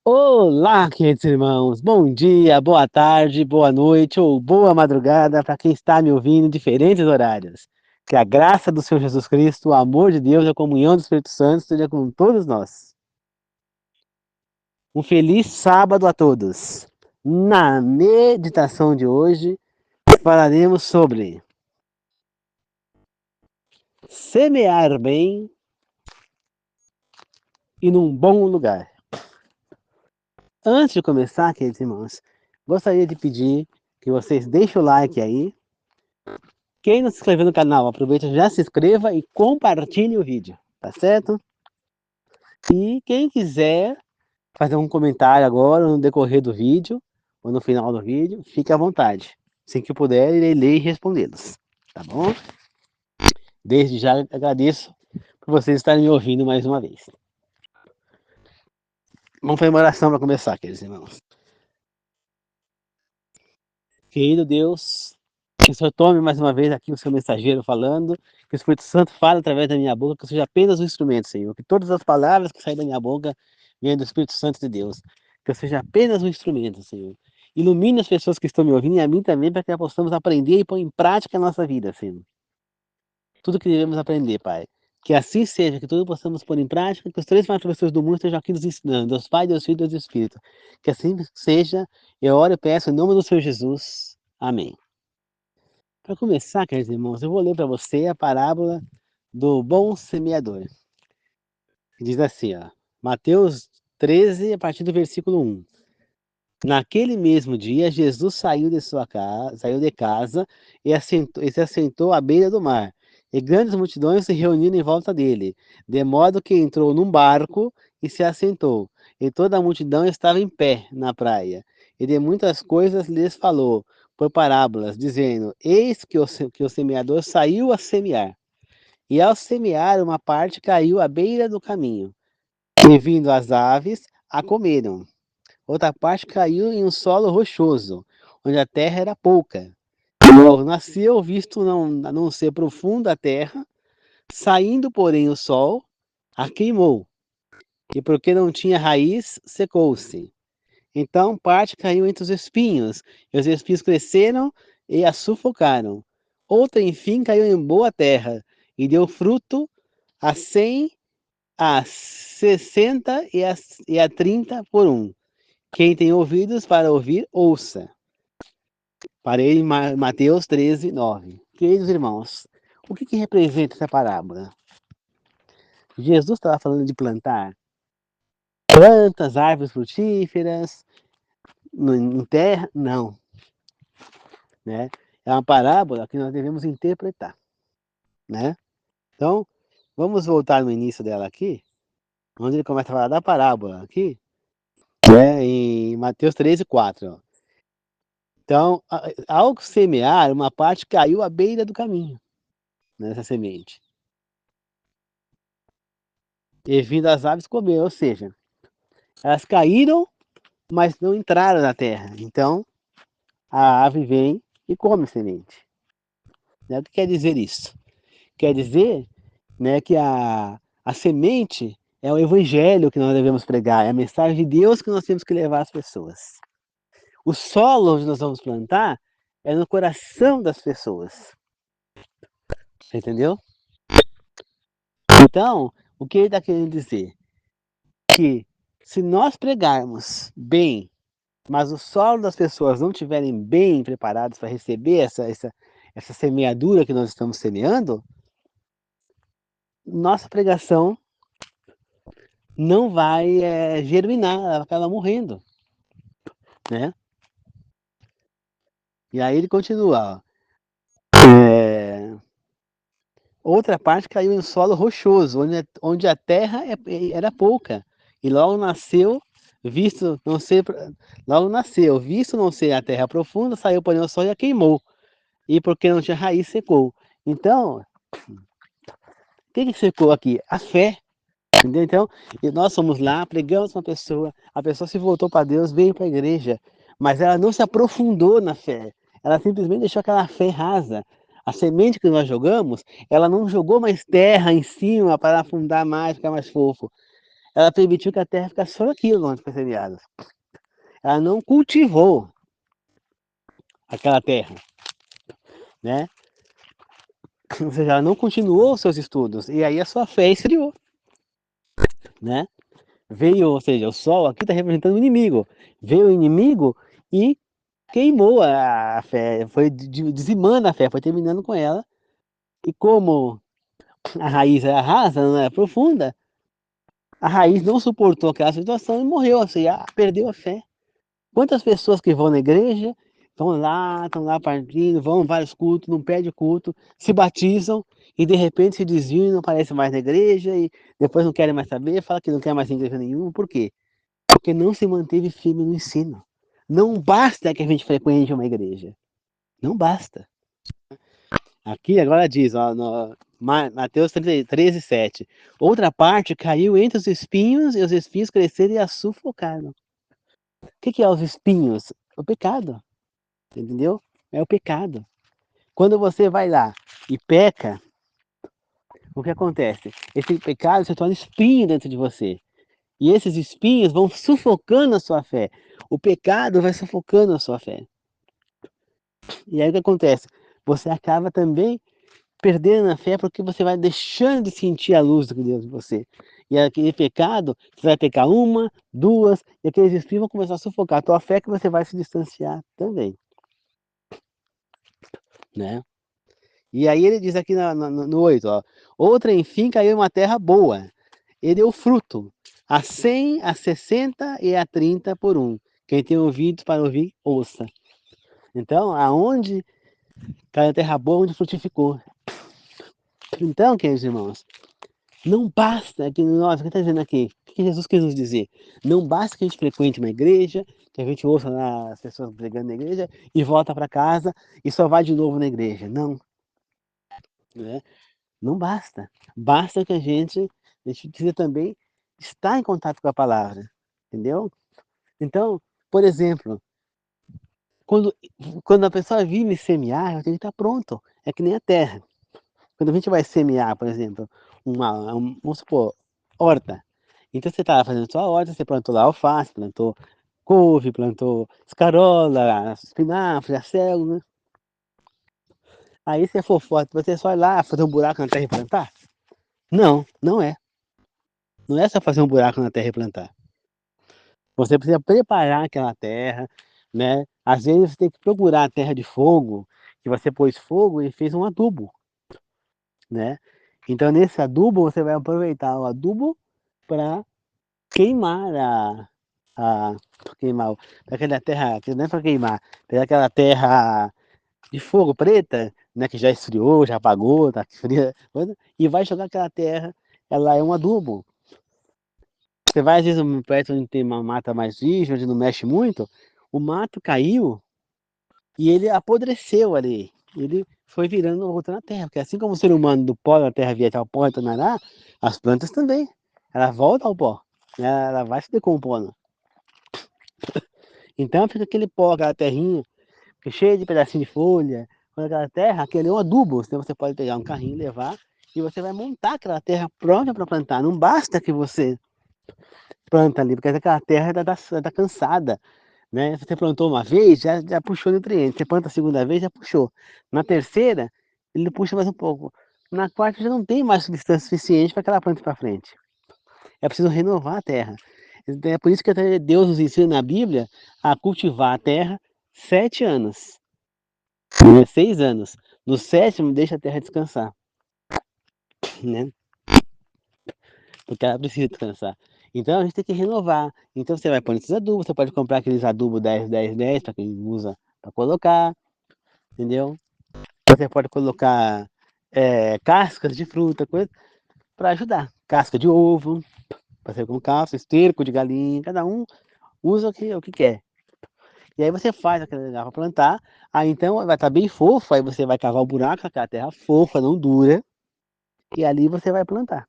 Olá, queridos irmãos. Bom dia, boa tarde, boa noite ou boa madrugada para quem está me ouvindo em diferentes horários. Que a graça do Senhor Jesus Cristo, o amor de Deus e a comunhão do Espírito Santo esteja com todos nós. Um feliz sábado a todos. Na meditação de hoje, falaremos sobre semear bem e num bom lugar. Antes de começar, queridos irmãos, gostaria de pedir que vocês deixem o like aí. Quem não se inscreveu no canal, aproveita, já se inscreva e compartilhe o vídeo, tá certo? E quem quiser fazer um comentário agora, no decorrer do vídeo, ou no final do vídeo, fique à vontade. Assim que eu puder, irei ler e respondê-los, tá bom? Desde já agradeço por vocês estarem me ouvindo mais uma vez. Vamos fazer uma oração para começar, queridos irmãos. Querido Deus, que o Senhor tome mais uma vez aqui o seu mensageiro falando, que o Espírito Santo fale através da minha boca, que eu seja apenas um instrumento, Senhor. Que todas as palavras que saem da minha boca venham do Espírito Santo de Deus. Que eu seja apenas um instrumento, Senhor. Ilumine as pessoas que estão me ouvindo e a mim também, para que possamos aprender e pôr em prática a nossa vida, Senhor. Tudo que devemos aprender, Pai. Que assim seja, que tudo possamos pôr em prática, que os três pessoas do mundo estejam aqui nos ensinando, Deus Pai, Deus Filho e Deus Espírito. Que assim seja, eu oro e peço em nome do Senhor Jesus. Amém. Para começar, queridos irmãos, eu vou ler para você a parábola do bom semeador. Diz assim, ó, Mateus 13, a partir do versículo 1. Naquele mesmo dia, Jesus saiu de casa e se assentou à beira do mar. E grandes multidões se reuniram em volta dele, de modo que entrou num barco e se assentou. E toda a multidão estava em pé na praia. E de muitas coisas lhes falou, por parábolas, dizendo: Eis que o semeador saiu a semear. E ao semear, uma parte caiu à beira do caminho, e vindo as aves, a comeram. Outra parte caiu em um solo rochoso, onde a terra era pouca. E logo nasceu, visto não ser profunda a terra, saindo, porém, o sol, a queimou. E porque não tinha raiz, secou-se. Então parte caiu entre os espinhos, e os espinhos cresceram e a sufocaram. Outra, enfim, caiu em boa terra, e deu fruto a 100, a 60 e a 30 por um. Quem tem ouvidos para ouvir, ouça. Parei em Mateus 13, 9. Queridos irmãos, o que representa essa parábola? Jesus estava falando de plantar plantas, árvores frutíferas, em terra? Não. Né? É uma parábola que nós devemos interpretar. Né? Então, vamos voltar no início dela aqui, onde ele começa a falar da parábola aqui, né? Em Mateus 13, 4. Ó. Então, ao semear, uma parte caiu à beira do caminho, nessa semente. E vindo as aves comer, ou seja, elas caíram, mas não entraram na terra. Então, a ave vem e come a semente. Né? O que quer dizer isso? Quer dizer, né, que a semente é o evangelho que nós devemos pregar, é a mensagem de Deus que nós temos que levar às pessoas. O solo onde nós vamos plantar é no coração das pessoas. Você entendeu? Então, o que ele está querendo dizer? Que se nós pregarmos bem, mas o solo das pessoas não estiverem bem preparados para receber essa semeadura que nós estamos semeando, nossa pregação não vai germinar, ela vai acabar morrendo. Né? E aí ele continua. Outra parte caiu em solo rochoso, onde a terra era pouca. E logo nasceu, visto não ser a terra profunda, saiu porém o sol e a queimou. E porque não tinha raiz, secou. Então, o que secou aqui? A fé. Entendeu? Então, e nós fomos lá, pregamos uma pessoa, a pessoa se voltou para Deus, veio para a igreja, mas ela não se aprofundou na fé. Ela simplesmente deixou aquela fé rasa. A semente que nós jogamos, ela não jogou mais terra em cima para afundar mais, ficar mais fofo. ela permitiu que a terra ficasse só aquilo onde foi semeada. Ela não cultivou aquela terra, né? Ou seja, ela não continuou os seus estudos, e aí a sua fé esfriou, né? Veio, ou seja, o sol aqui está representando o inimigo. Veio o inimigo e queimou a fé, foi dizimando a fé, foi terminando com ela. E como a raiz é rasa, não é profunda, a raiz não suportou aquela situação e morreu, ou seja, perdeu a fé. Quantas pessoas que vão na igreja, estão lá partindo, vão vários cultos, não perdem culto, se batizam e de repente se desviam e não aparecem mais na igreja e depois não querem mais saber, fala que não quer mais igreja nenhuma, por quê? Porque não se manteve firme no ensino. Não basta que a gente frequente uma igreja. Não basta. Aqui agora diz, ó, no Mateus 13, 7. Outra parte caiu entre os espinhos e os espinhos cresceram e a sufocaram. O que é os espinhos? O pecado. Entendeu? É o pecado. Quando você vai lá e peca, o que acontece? Esse pecado se torna espinho dentro de você. E esses espinhos vão sufocando a sua fé. O pecado vai sufocando a sua fé. E aí o que acontece? Você acaba também perdendo a fé porque você vai deixando de sentir a luz de Deus em você. E aquele pecado, você vai pecar uma, duas, e aqueles espinhos vão começar a sufocar a tua fé que você vai se distanciar também. Né? E aí ele diz aqui no 8, ó, outra enfim caiu em uma terra boa. Ele deu fruto, a 100, a 60 e a 30 por um. Quem tem ouvido para ouvir, ouça. Então, aonde caiu a terra boa, onde frutificou. Então, queridos irmãos, não basta que nós, o que está dizendo aqui? O que Jesus quis nos dizer? Não basta que a gente frequente uma igreja, que a gente ouça lá as pessoas pregando na igreja e volta para casa e só vai de novo na igreja. Não, né? Não basta. Basta que a gente precisa também estar em contato com a palavra, entendeu? Então, por exemplo, quando, quando a pessoa vir me semear, eu tenho que estar pronto. É que nem a terra. Quando a gente vai semear, por exemplo, vamos supor, horta. Então você está fazendo sua horta, você plantou lá alface, plantou couve, plantou escarola, espinafre, acelga, né? Aí se for forte, você só ir lá fazer um buraco na terra e plantar? Não, não é. Não é só fazer um buraco na terra e plantar. Você precisa preparar aquela terra, né? Às vezes você tem que procurar a terra de fogo, que você pôs fogo e fez um adubo, né? Então nesse adubo você vai aproveitar o adubo para queimar queimar aquela terra, que não é para queimar, pegar aquela terra de fogo preta, né, que já esfriou, já apagou, tá fria, e vai jogar aquela terra, ela é um adubo. Você vai às vezes perto onde tem uma mata mais virgem, onde não mexe muito, o mato caiu e ele apodreceu ali. Ele foi virando, voltando à terra, porque assim como o ser humano do pó da terra via até o pó retornará, as plantas também. Ela volta ao pó, né? Ela vai se decompondo. Então fica aquele pó, aquela terrinha, cheia de pedacinho de folha, aquela terra, aquele é um adubo. Então você pode pegar um carrinho e levar, e você vai montar aquela terra pronta para plantar. Não basta que você planta ali, porque aquela terra está cansada, né? Você plantou uma vez, já puxou nutriente. Você planta a segunda vez, já puxou. Na terceira, ele puxa mais um pouco. Na quarta, já não tem mais substância suficiente para que ela plante para frente. É preciso renovar a terra. Então, é por isso que até Deus nos ensina na Bíblia a cultivar a terra 7 anos, né? 6 anos. No sétimo, deixa a terra descansar, né? Porque ela precisa descansar. Então a gente tem que renovar. Então você vai pôr esses adubos, você pode comprar aqueles adubos 10, 10, 10 para quem usa para colocar, entendeu? Você pode colocar cascas de fruta, coisa para ajudar. Casca de ovo, para ser com calça, esterco de galinha, cada um usa o que quer. E aí você faz aquele lugar para plantar, aí então vai estar bem fofo, aí você vai cavar o buraco com aquela terra fofa, não dura, e ali você vai plantar.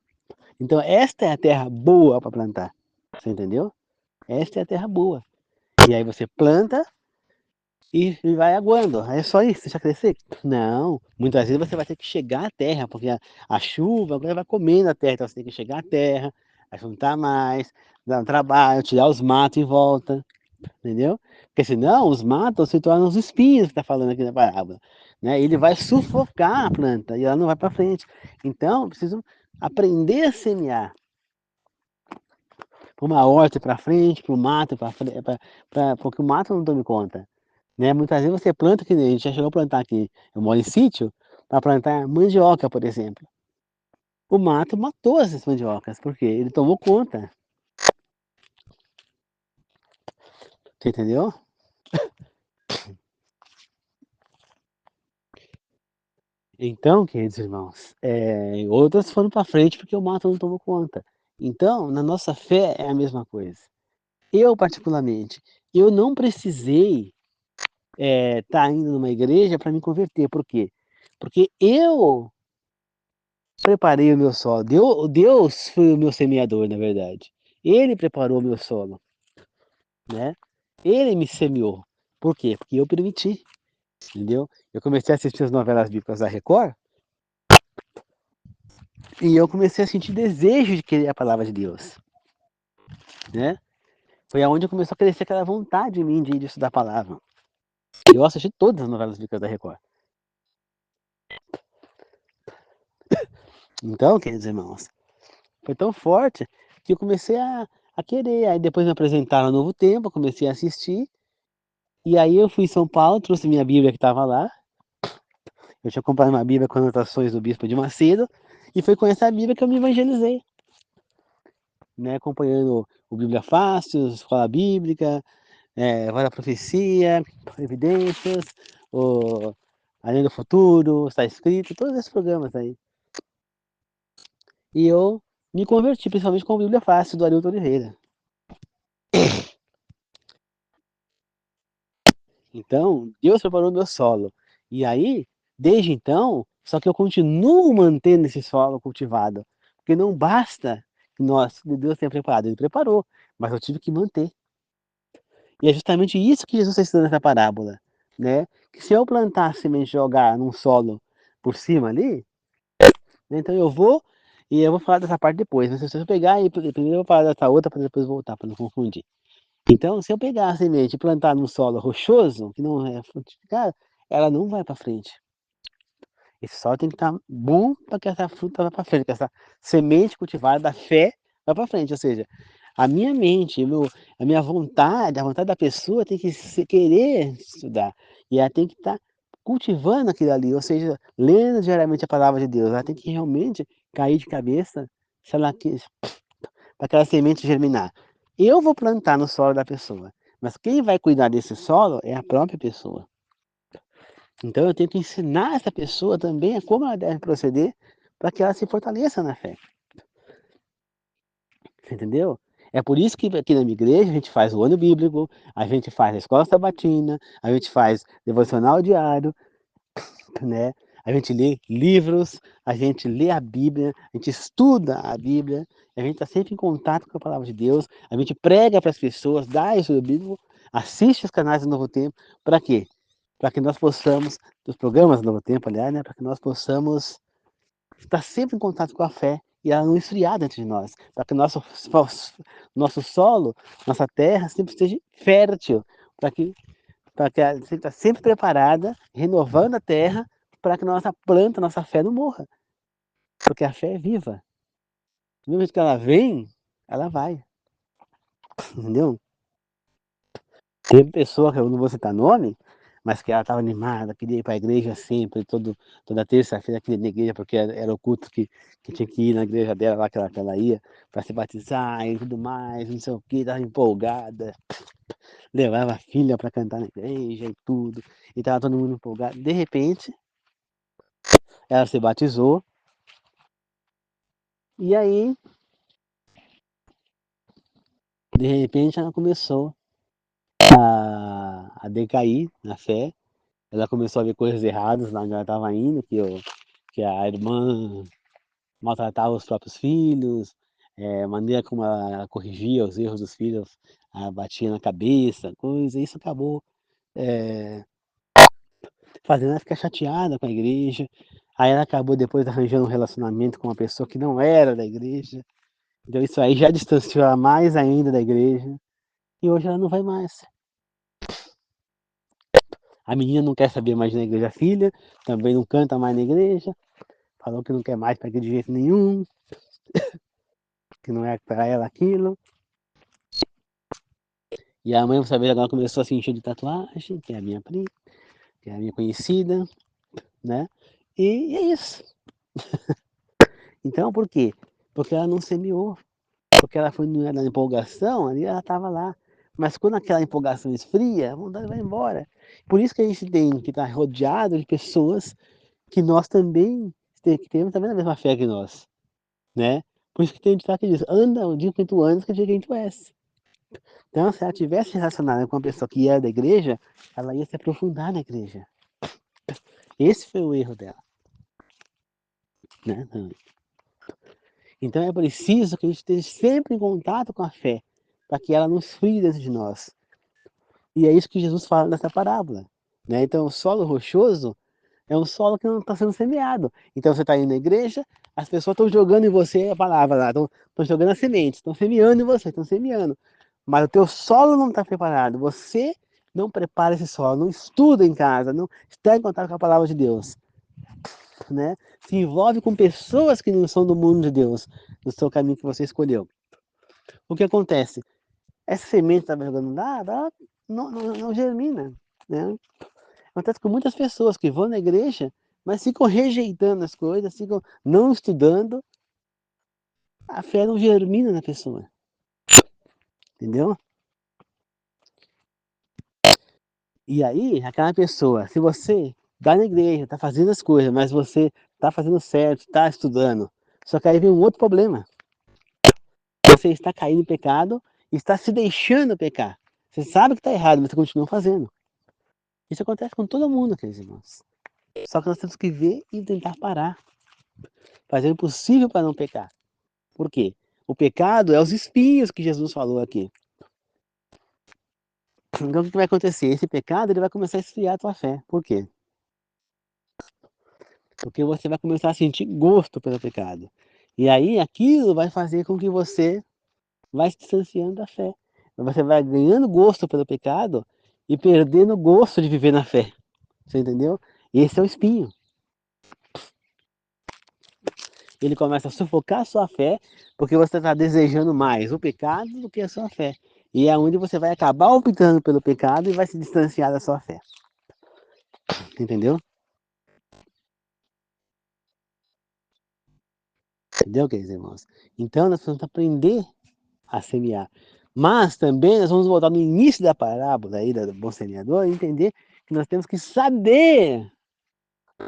Então esta é a terra boa para plantar, você entendeu? Esta é a terra boa. E aí você planta e vai aguando. É só isso, deixa crescer? Não. Muitas vezes você vai ter que chegar à terra, porque a chuva agora vai comendo a terra, então você tem que chegar à terra, juntar mais, dar um trabalho, tirar os matos em volta, entendeu? Porque senão os matos se tornam os espinhos que está falando aqui na parábola, né? Ele vai sufocar a planta e ela não vai para frente. Então, eu preciso aprender a semear. Para uma horta para frente, para o mato para frente, porque o mato não tome conta, né? Muitas vezes você planta, que nem a gente já chegou a plantar aqui, eu moro em sítio, para plantar mandioca, por exemplo. O mato matou essas mandiocas, porque ele tomou conta, você entendeu? Então, queridos irmãos, outras foram para frente porque o mato não tomou conta. Então, na nossa fé é a mesma coisa. Eu, particularmente, eu não precisei estar indo numa igreja para me converter. Por quê? Porque eu preparei o meu solo. Deus foi o meu semeador, na verdade. Ele preparou o meu solo, né? Ele me semeou. Por quê? Porque eu permiti, entendeu? Eu comecei a assistir as novelas bíblicas da Record e eu comecei a sentir desejo de querer a palavra de Deus, né? Foi aonde começou a crescer aquela vontade em mim de estudar a palavra. Eu assisti todas as novelas bíblicas da Record. Então, queridos irmãos, foi tão forte que eu comecei a querer. Aí depois me apresentaram no Novo Tempo, comecei a assistir. E aí eu fui em São Paulo, trouxe minha Bíblia que estava lá. Eu tinha comprado uma Bíblia com anotações do Bispo de Macedo. E foi com essa Bíblia que eu me evangelizei, né? Acompanhando o Bíblia Fácil, Escola Bíblica, Vai da Profecia, Evidências, o Além do Futuro, Está Escrito, todos esses programas aí. E eu me converti, principalmente com a Bíblia Fácil, do Arilton Oliveira. Então, Deus preparou meu solo. E aí, desde então, só que eu continuo mantendo esse solo cultivado. Porque não basta que Deus tenha preparado, Ele preparou, mas eu tive que manter. E é justamente isso que Jesus está ensinando nessa parábola, né? Que se eu plantar a semente e jogar num solo por cima ali, né, então eu vou falar dessa parte depois, mas se eu pegar e primeiro eu vou falar dessa outra para depois voltar, para não confundir. Então, se eu pegar a semente e plantar num solo rochoso, que não é frutificado, ela não vai para frente. Esse solo tem que estar bom para que essa fruta vá para frente, que essa semente cultivada da fé vá para frente. Ou seja, a minha mente, a minha vontade, a vontade da pessoa tem que querer estudar. E ela tem que estar cultivando aquilo ali, ou seja, lendo diariamente a palavra de Deus. Ela tem que realmente cair de cabeça se ela para aquela semente germinar. Eu vou plantar no solo da pessoa, mas quem vai cuidar desse solo é a própria pessoa. Então eu tenho que ensinar essa pessoa também a como ela deve proceder para que ela se fortaleça na fé. Você entendeu? É por isso que aqui na minha igreja a gente faz o ano bíblico, a gente faz a escola sabatina, a gente faz devocional diário, né? A gente lê livros, a gente lê a Bíblia, a gente estuda a Bíblia, a gente está sempre em contato com a palavra de Deus, a gente prega para as pessoas, dá estudo bíblico, assiste os canais do Novo Tempo, para quê? Para que nós possamos, dos programas do Novo Tempo, aliás, né? Para que nós possamos estar sempre em contato com a fé e ela não esfriar dentro de nós, para que nosso solo, nossa terra sempre esteja fértil, para que ela está sempre preparada, renovando a terra, para que nossa planta, nossa fé não morra. Porque a fé é viva. Do mesmo jeito que ela vem, ela vai. Entendeu? Teve pessoa, que eu não vou citar nome, mas que ela estava animada, queria ir para a igreja sempre, toda terça-feira queria ir na igreja, porque era o culto que tinha que ir na igreja dela, lá que ela ia, para se batizar e tudo mais, não sei o que, estava empolgada, levava a filha para cantar na igreja e tudo, e estava todo mundo empolgado. De repente, ela se batizou, e aí, de repente, ela começou a decair na fé. Ela começou a ver coisas erradas lá onde ela estava indo, que a irmã maltratava os próprios filhos, a maneira como ela corrigia os erros dos filhos, batia na cabeça, coisa. Isso acabou fazendo ela ficar chateada com a igreja. Aí ela acabou depois arranjando um relacionamento com uma pessoa que não era da igreja. Então isso aí já distanciou ela mais ainda da igreja. E hoje ela não vai mais. A menina não quer saber mais na igreja, a filha também não canta mais na igreja. Falou que não quer mais para de jeito nenhum, que não é para ela aquilo. E a mãe, você sabe, agora começou a se encher de tatuagem, que é a minha prima, que é a minha conhecida, né? E é isso. Então, por quê? Porque ela não semeou. Porque ela foi na empolgação, ali ela estava lá. Mas quando aquela empolgação esfria, a vontade vai embora. Por isso que a gente tem que estar rodeado de pessoas que nós também que temos também a mesma fé que nós, né? Por isso que tem um ditado que diz, anda o dia que tu andas, que o dia que tu és. Então, se ela tivesse relacionada com uma pessoa que era da igreja, ela ia se aprofundar na igreja. Esse foi o erro dela, né? Então é preciso que a gente esteja sempre em contato com a fé, para que ela não esfrie dentro de nós. E é isso que Jesus fala nessa parábola, né? Então, o solo rochoso é um solo que não está sendo semeado. Então, você está indo na igreja, as pessoas estão jogando em você a palavra lá, estão jogando as sementes, estão semeando em você, estão semeando. Mas o teu solo não está preparado. Você não prepara esse solo, não estuda em casa, não está em contato com a palavra de Deus, né? Se envolve com pessoas que não são do mundo de Deus, no seu caminho que você escolheu. O que acontece? Essa semente está jogando lá, não germina, né? Acontece com muitas pessoas que vão na igreja, mas ficam rejeitando as coisas, ficam não estudando, a fé não germina na pessoa, entendeu? E aí, aquela pessoa, se você vai na igreja, está fazendo as coisas, mas você está fazendo certo, está estudando, só que aí vem um outro problema. Você está caindo em pecado e está se deixando pecar. Você sabe que está errado, mas você continua fazendo. Isso acontece com todo mundo, queridos irmãos. Só que nós temos que ver e tentar parar. Fazer o possível para não pecar. Por quê? O pecado é os espinhos que Jesus falou aqui. Então o que vai acontecer? Esse pecado ele vai começar a esfriar a tua fé. Por quê? Porque você vai começar a sentir gosto pelo pecado. E aí aquilo vai fazer com que você vai se distanciando da fé. Você vai ganhando gosto pelo pecado e perdendo o gosto de viver na fé. Você entendeu? Esse é o espinho. Ele começa a sufocar a sua fé, porque você está desejando mais o pecado do que a sua fé. E é onde você vai acabar optando pelo pecado e vai se distanciar da sua fé. Entendeu? Entendeu, queridos irmãos? Então nós precisamos aprender a semear. Mas também nós vamos voltar no início da parábola aí do bom semeador e entender que nós temos que saber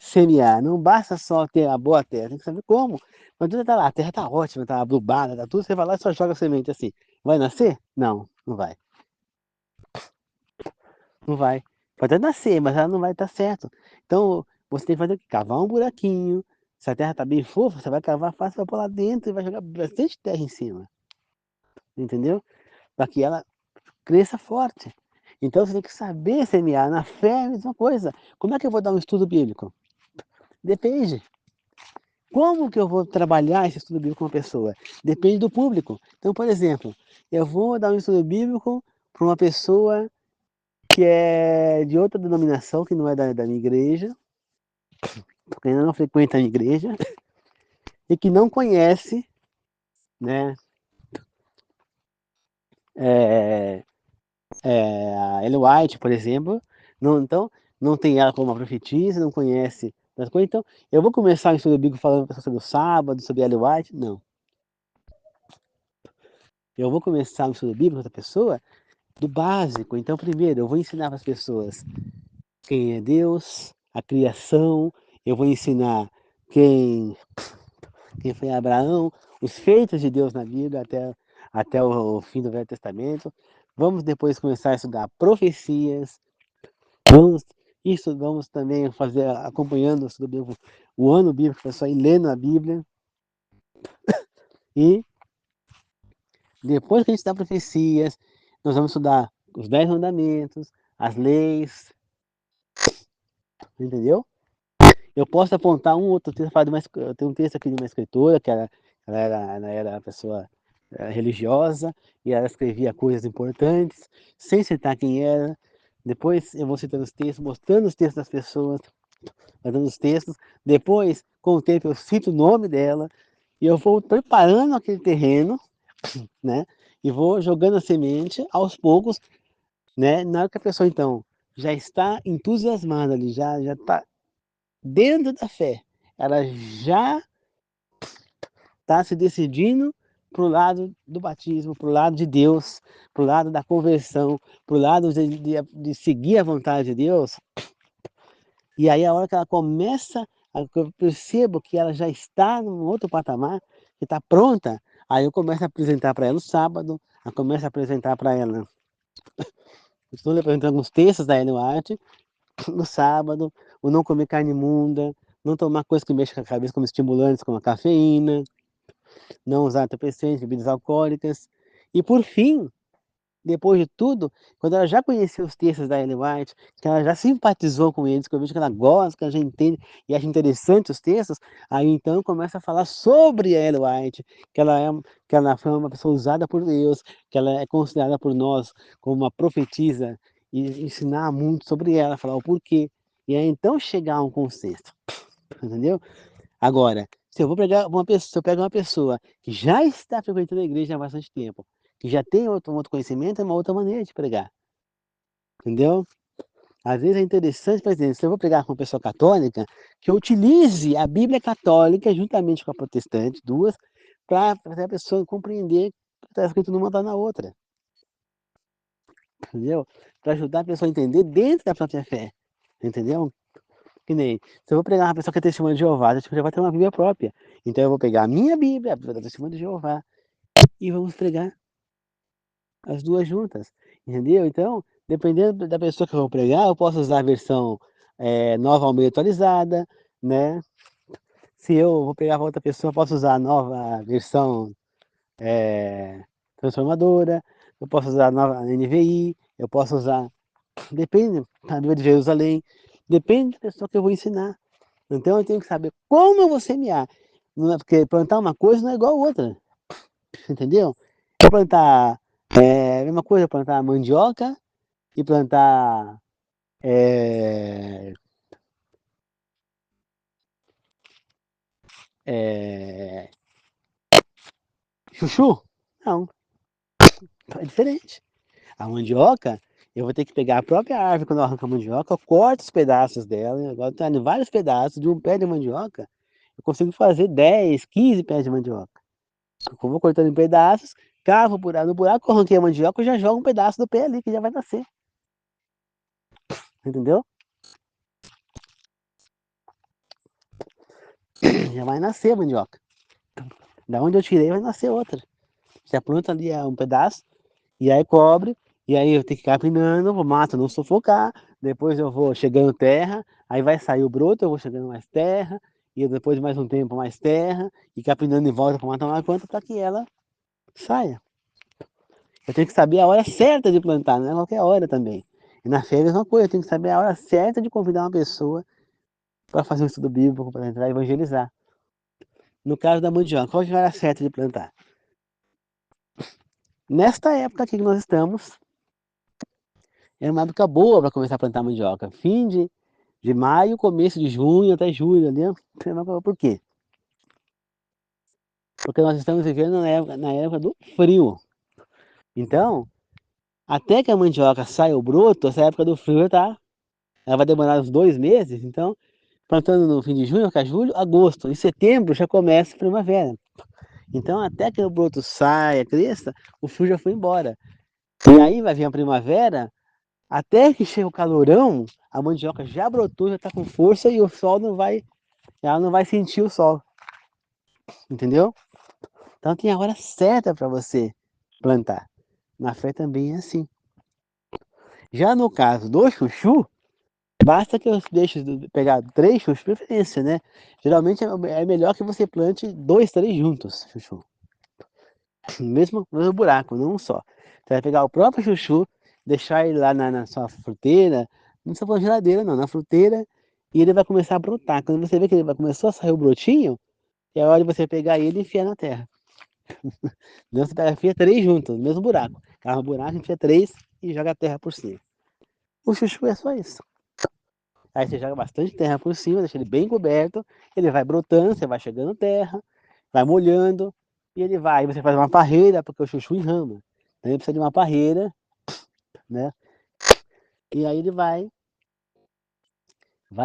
semear. Não basta só ter a boa terra, tem que saber como. Quando você está lá, a terra está ótima, está adubada, está tudo, você vai lá e só joga a semente assim. Vai nascer? Não, não vai. Não vai. Pode até nascer, mas ela não vai estar certo. Então, você tem que fazer o quê? Cavar um buraquinho. Se a terra está bem fofa, você vai cavar fácil, vai pôr lá dentro e vai jogar bastante terra em cima. Entendeu? Para que ela cresça forte. Então, você tem que saber semear. Na fé é a mesma coisa. Como é que eu vou dar um estudo bíblico? Depende. Como que eu vou trabalhar esse estudo bíblico com uma pessoa? Depende do público. Então, por exemplo, eu vou dar um estudo bíblico para uma pessoa que é de outra denominação, que não é da minha igreja, porque ainda não frequenta a minha igreja, e que não conhece, né, é, a Ellen White, por exemplo, não, então, não tem ela como uma profetisa, não conhece das coisas, então, eu vou começar o estudo bíblico falando sobre o sábado, sobre Ellen White? Não. Eu vou começar o estudo bíblico da pessoa do básico. Então, primeiro, eu vou ensinar para as pessoas quem é Deus, a criação, eu vou ensinar quem foi Abraão, os feitos de Deus na Bíblia até o fim do Velho Testamento. Vamos depois começar a estudar profecias, vamos, vamos também fazer, acompanhando o ano bíblico, pessoal, e lendo a Bíblia. E depois que a gente estudar profecias, nós vamos estudar os 10 mandamentos, as leis, entendeu? Eu posso apontar um outro texto, tem um texto aqui de uma escritora, ela era a pessoa religiosa, e ela escrevia coisas importantes, sem citar quem era. Depois eu vou citando os textos, mostrando os textos das pessoas, mostrando os textos. Depois, com o tempo, eu cito o nome dela, e eu vou preparando aquele terreno, né? E vou jogando a semente aos poucos, né? Na hora que a pessoa, então, já está entusiasmada ali, já está dentro da fé, ela já está se decidindo para o lado do batismo, para o lado de Deus, para o lado da conversão, para o lado de seguir a vontade de Deus. E aí a hora que ela começa, que eu percebo que ela já está num outro patamar, que está pronta, aí eu começo a apresentar para ela o sábado, eu começo a apresentar para ela, estou apresentando alguns textos da Ellen White, no sábado, o não comer carne imunda, não tomar coisas que mexem com a cabeça, como estimulantes, como a cafeína, não usar entorpecentes, bebidas alcoólicas. E por fim, depois de tudo, quando ela já conheceu os textos da Ellen White, que ela já simpatizou com eles, que eu vejo que ela gosta, que ela já entende e acha interessante os textos, aí então começa a falar sobre a Ellen White, que ela foi uma pessoa usada por Deus, que ela é considerada por nós como uma profetisa, e ensinar muito sobre ela, falar o porquê, e aí então chegar a um consenso, entendeu? Agora, se eu vou pegar uma pessoa, se eu pego uma pessoa que já está frequentando a igreja há bastante tempo, que já tem outro conhecimento, é uma outra maneira de pregar, entendeu? Às vezes é interessante, por exemplo, se eu vou pregar com uma pessoa católica, que eu utilize a Bíblia católica juntamente com a protestante, duas, para fazer a pessoa compreender que está escrito numa está na outra, entendeu? Para ajudar a pessoa a entender dentro da própria fé, entendeu? Que nem, se eu vou pregar uma pessoa que é testemunha de Jeová, a gente já vai ter uma Bíblia própria. Então eu vou pegar a minha Bíblia, a Bíblia da testemunha de Jeová, e vamos pregar as duas juntas, entendeu? Então, dependendo da pessoa que eu vou pregar, eu posso usar a versão Nova Almeida atualizada, né? Se eu vou pegar para outra pessoa, eu posso usar a nova versão transformadora, eu posso usar a nova NVI, eu posso usar, depende da Bíblia de Jerusalém, depende da pessoa que eu vou ensinar. Então eu tenho que saber como eu vou semear. Não é porque plantar uma coisa não é igual a outra, entendeu? Eu plantar a mesma coisa, plantar mandioca e plantar é, é, chuchu. Não, é diferente. A mandioca, eu vou ter que pegar a própria árvore quando eu arranco a mandioca, eu corto os pedaços dela, agora tá em vários pedaços de um pé de mandioca, eu consigo fazer 10, 15 pés de mandioca. Eu vou cortando em pedaços, cavo no buraco que eu arranquei a mandioca, eu já jogo um pedaço do pé ali que já vai nascer, entendeu? Já vai nascer a mandioca. Da onde eu tirei vai nascer outra. Já planta ali um pedaço, e aí cobre, e aí eu tenho que ficar pinando, vou mato, não sufocar, depois eu vou chegando terra, aí vai sair o broto, eu vou chegando mais terra, e depois de mais um tempo mais terra, e capinando em volta para matar uma planta para que ela saia. Eu tenho que saber a hora certa de plantar, não é qualquer hora também. E na fé é a mesma coisa, eu tenho que saber a hora certa de convidar uma pessoa para fazer um estudo bíblico, para entrar e evangelizar. No caso da mandioca, qual é a hora certa de plantar? Nesta época aqui que nós estamos, é uma época boa para começar a plantar mandioca. Fim de maio, começo de junho até julho, né? Por quê? Porque nós estamos vivendo na época do frio. Então, até que a mandioca saia o broto, essa época do frio tá. Ela vai demorar uns 2 meses, então, plantando no fim de junho, fica julho, agosto. Em setembro já começa a primavera. Então, até que o broto saia, cresça, o frio já foi embora. E aí vai vir a primavera, até que chega o calorão, a mandioca já brotou, já está com força e o sol ela não vai sentir o sol, entendeu? Então tem a hora certa para você plantar. Na fé também é assim. Já no caso do chuchu, basta que eu deixe pegar 3 chuchus, preferência, né? Geralmente é melhor que você plante 2, 3 juntos, chuchu. Mesmo no buraco, não um só. Você vai pegar o próprio chuchu, deixar ele lá na sua fruteira, não precisa pôr na geladeira não, na fruteira, e ele vai começar a brotar. Quando você vê que ele vai começar a sair o brotinho, é hora de você pegar ele e enfiar na terra. Então você pega, enfia 3 juntos, no mesmo buraco. Cava um buraco, enfia 3 e joga a terra por cima. O chuchu é só isso. Aí você joga bastante terra por cima, deixa ele bem coberto, ele vai brotando, você vai chegando terra, vai molhando, e ele vai, você faz uma parreira, porque o chuchu enrama. Então ele precisa de uma parreira, né? E aí ele vai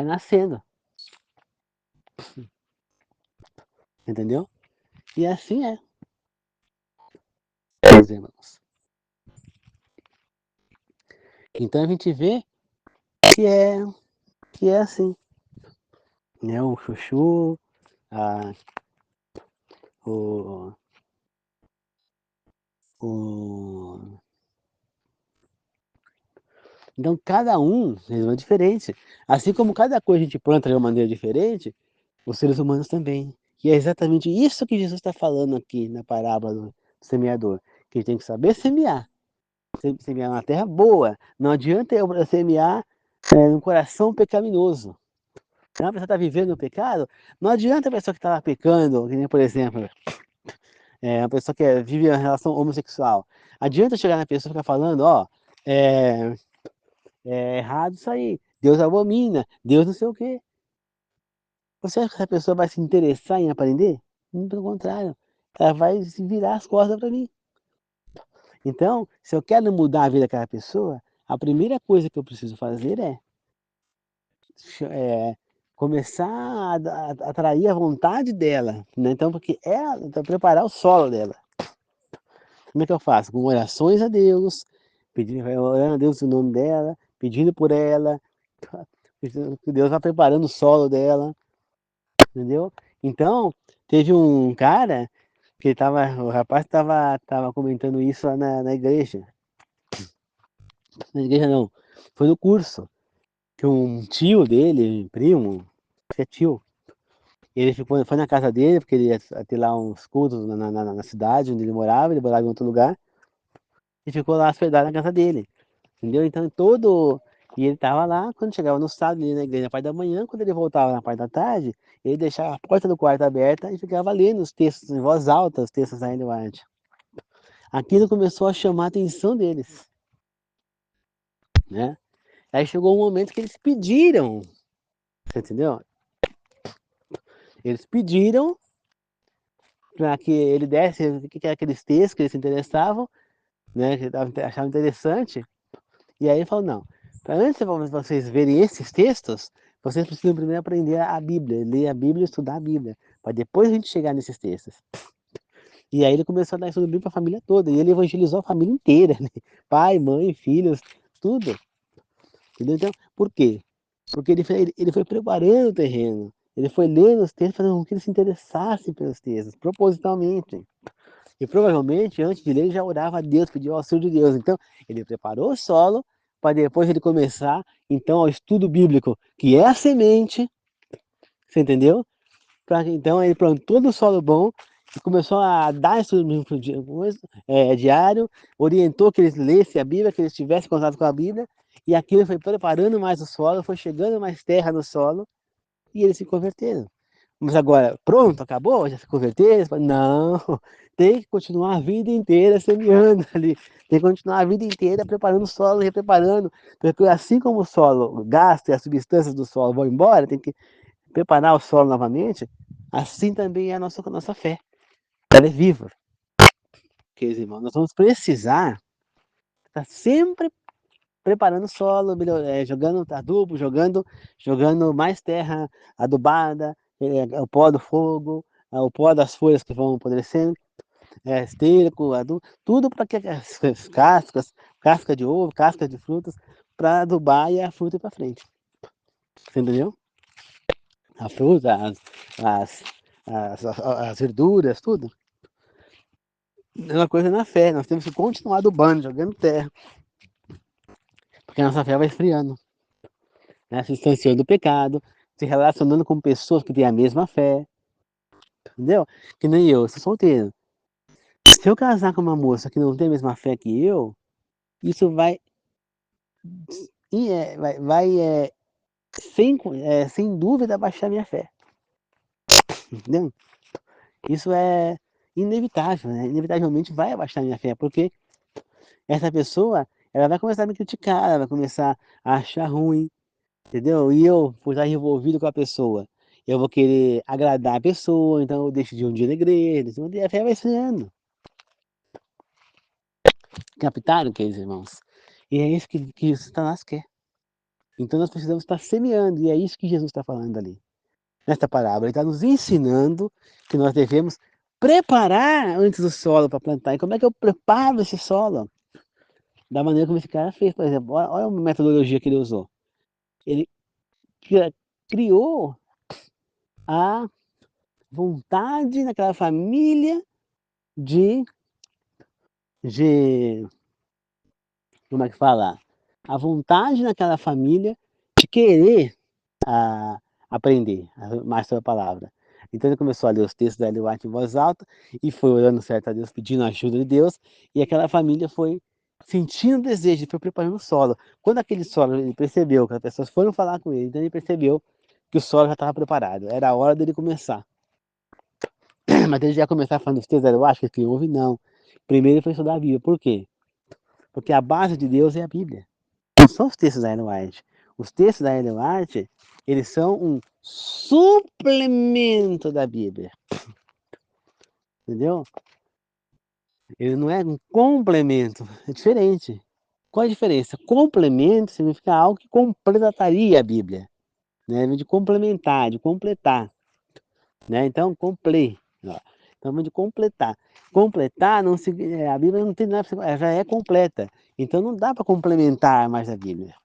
nascendo, entendeu? E assim é, meus irmãos. Então a gente vê que é assim, né? O chuchu, a, o, o... Então cada um é diferente. Assim como cada coisa a gente planta de uma maneira diferente, os seres humanos também. E é exatamente isso que Jesus está falando aqui na parábola do semeador. Que a gente tem que saber semear. Semear uma terra boa. Não adianta eu semear um coração pecaminoso. Então a pessoa está vivendo o pecado, não adianta a pessoa que está lá pecando, que nem, por exemplo, uma pessoa que vive uma relação homossexual. Adianta chegar na pessoa e ficar falando, ó, é, é errado isso aí, Deus abomina, Deus não sei o quê. Você acha que essa pessoa vai se interessar em aprender? Pelo contrário, ela vai se virar as costas para mim. Então, se eu quero mudar a vida daquela pessoa, a primeira coisa que eu preciso fazer é começar a atrair a vontade dela, né? Então, porque então, preparar o solo dela. Como é que eu faço? Com orações a Deus, orando a Deus o nome dela, pedindo por ela, que Deus vai preparando o solo dela, entendeu? Então, teve um cara que o rapaz tava comentando isso lá na igreja. Na igreja não, foi no curso, que um tio dele, primo, acho que é tio, ele foi na casa dele, porque ele ia ter lá uns cultos na cidade onde ele morava em outro lugar, e ficou lá hospedado na casa dele, entendeu? Então e ele tava lá, quando chegava no sábado, ele ia na igreja na parte da manhã, quando ele voltava na parte da tarde, ele deixava a porta do quarto aberta e ficava lendo os textos em voz alta, os textos da Ellen White. Aquilo começou a chamar a atenção deles, né? Aí chegou um momento que eles pediram, você entendeu? Eles pediram para que ele desse o que era aqueles textos que eles se interessavam, né, que achavam interessante. E aí ele falou, não, para antes de vocês verem esses textos, vocês precisam primeiro aprender a Bíblia, ler a Bíblia e estudar a Bíblia, para depois a gente chegar nesses textos. E aí ele começou a dar estudo bíblico para a família toda, e ele evangelizou a família inteira, né? Pai, mãe, filhos, tudo. Entendeu? Então, por quê? Porque ele foi preparando o terreno, ele foi lendo os textos, fazendo com que ele se interessasse pelos textos, propositalmente. E provavelmente, antes de ler, ele já orava a Deus, pedia o auxílio de Deus. Então, ele preparou o solo para depois ele começar, então, o estudo bíblico, que é a semente, você entendeu? Então, ele plantou no solo bom e começou a dar estudo bíblico diário, orientou que eles lessem a Bíblia, que eles tivessem contato com a Bíblia, e aquilo foi preparando mais o solo, foi chegando mais terra no solo, e eles se converteram. Mas agora, pronto, acabou? Já se converteram? Não, tem que continuar a vida inteira semeando ali. Tem que continuar a vida inteira preparando o solo, repreparando. Porque assim como o solo gasta e as substâncias do solo vão embora, tem que preparar o solo novamente, assim também é a nossa fé. Ela é viva. Queridos irmãos, nós vamos precisar estar sempre preparando o solo, jogando adubo, jogando mais terra adubada, o pó do fogo, o pó das folhas que vão apodrecendo, esterco, adubo, tudo para que as casca de ovo, casca de frutas, para adubar e a fruta ir para frente. Você entendeu? A fruta, as, as verduras, tudo. Mesma coisa na fé, nós temos que continuar adubando, jogando terra, porque a nossa fé vai esfriando, né? Se distanciando do pecado, se relacionando com pessoas que têm a mesma fé, entendeu? Que nem eu sou solteiro. Se eu casar com uma moça que não tem a mesma fé que eu, isso vai sem dúvida baixar minha fé, entendeu? Isso inevitável, né? Inevitavelmente vai abaixar a minha fé, porque essa pessoa, ela vai começar a me criticar, ela vai começar a achar ruim, entendeu? E eu, por estar envolvido com a pessoa, eu vou querer agradar a pessoa, então eu deixo de ir um dia na igreja, então a fé vai esfriando. Captaram, queridos irmãos? E é isso que Satanás quer. Então nós precisamos estar semeando, e é isso que Jesus está falando ali. Nesta parábola, ele está nos ensinando que nós devemos preparar antes o solo para plantar. E como é que eu preparo esse solo? Da maneira como esse cara fez, por exemplo. Olha a metodologia que ele usou. Ele criou a vontade naquela família de, de como é que fala? A vontade naquela família de querer a aprender mais sobre a palavra. Então ele começou a ler os textos da Ellen White em voz alta e foi orando certo a Deus, pedindo a ajuda de Deus, e aquela família foi sentindo o desejo, foi preparando o solo. Quando aquele solo, ele percebeu que as pessoas foram falar com ele, então ele percebeu que o solo já estava preparado, era a hora dele começar. Mas ele já ia começar falando dos textos da Ellen White, que houve, não. Primeiro ele foi estudar a Bíblia. Por quê? Porque a base de Deus é a Bíblia. Não são os textos da Ellen White. Os textos da Ellen White, eles são um suplemento da Bíblia. Entendeu? Ele não é um complemento, é diferente. Qual a diferença? Complemento significa algo que completaria a Bíblia, né? De complementar, de completar, né? Então, ó. Então, de completar. Completar, não a Bíblia não tem nada, ela já é completa. Então, não dá para complementar mais a Bíblia.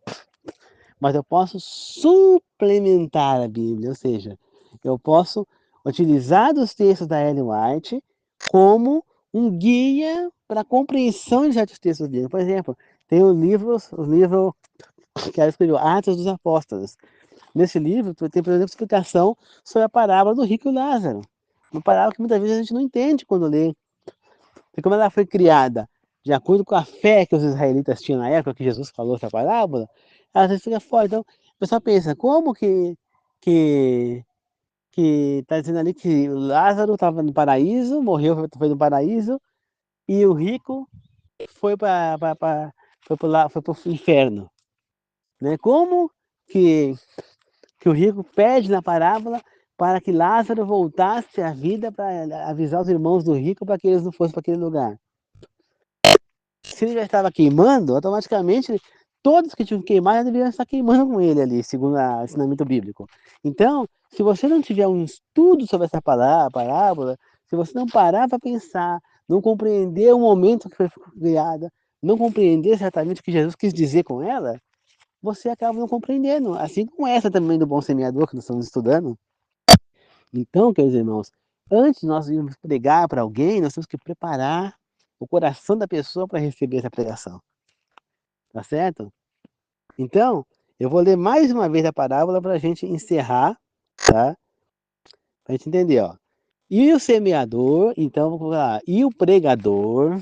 Mas eu posso suplementar a Bíblia, ou seja, eu posso utilizar dos textos da Ellen White como um guia para a compreensão de certos textos dele. Por exemplo, tem os livros que ela escreveu, Atos dos Apóstolos. Nesse livro tem, por exemplo, explicação sobre a parábola do rico e Lázaro. Uma parábola que muitas vezes a gente não entende quando lê. E como ela foi criada de acordo com a fé que os israelitas tinham na época que Jesus falou essa parábola, ela às vezes fica fora. Então, o pessoal pensa, como que está dizendo ali que Lázaro estava no paraíso, morreu, foi no paraíso, e o rico foi para foi para o inferno. Né? Como que o rico pede na parábola para que Lázaro voltasse à vida para avisar os irmãos do rico para que eles não fossem para aquele lugar? Se ele já estava queimando, automaticamente todos que tinham que queimar já deveriam estar queimando com ele ali, segundo o ensinamento bíblico. Então, se você não tiver um estudo sobre essa parábola, se você não parar para pensar, não compreender o momento que foi criada, não compreender exatamente o que Jesus quis dizer com ela, você acaba não compreendendo. Assim como essa também do bom semeador que nós estamos estudando. Então, queridos irmãos, antes de nós irmos pregar para alguém, nós temos que preparar o coração da pessoa para receber essa pregação. Tá certo? Então, eu vou ler mais uma vez a parábola para a gente encerrar, tá? Para a gente entender, ó. E o semeador, então, vou colocar, e o pregador,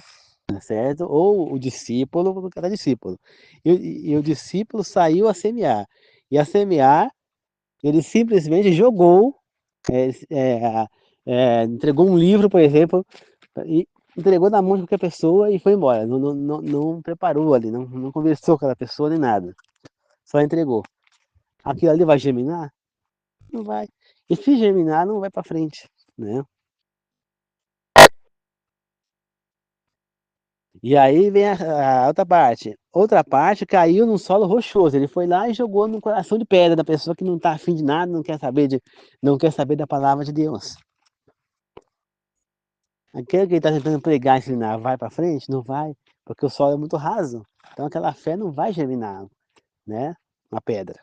tá certo? Ou o discípulo, vou colocar discípulo. E o discípulo saiu a semear. E a semear, ele simplesmente jogou, é, é, entregou um livro, por exemplo, e entregou na mão de qualquer pessoa e foi embora. Não preparou ali, não conversou com aquela pessoa nem nada. Só entregou. Aquilo ali vai germinar? Não vai. E se germinar, não vai para frente, né? E aí vem a outra parte. Outra parte caiu num solo rochoso. Ele foi lá e jogou no coração de pedra da pessoa que não está afim de nada, não quer saber da palavra de Deus. Aquele que ele está tentando pregar, ensinar, vai para frente? Não vai, porque o solo é muito raso. Então aquela fé não vai germinar, né? Na pedra.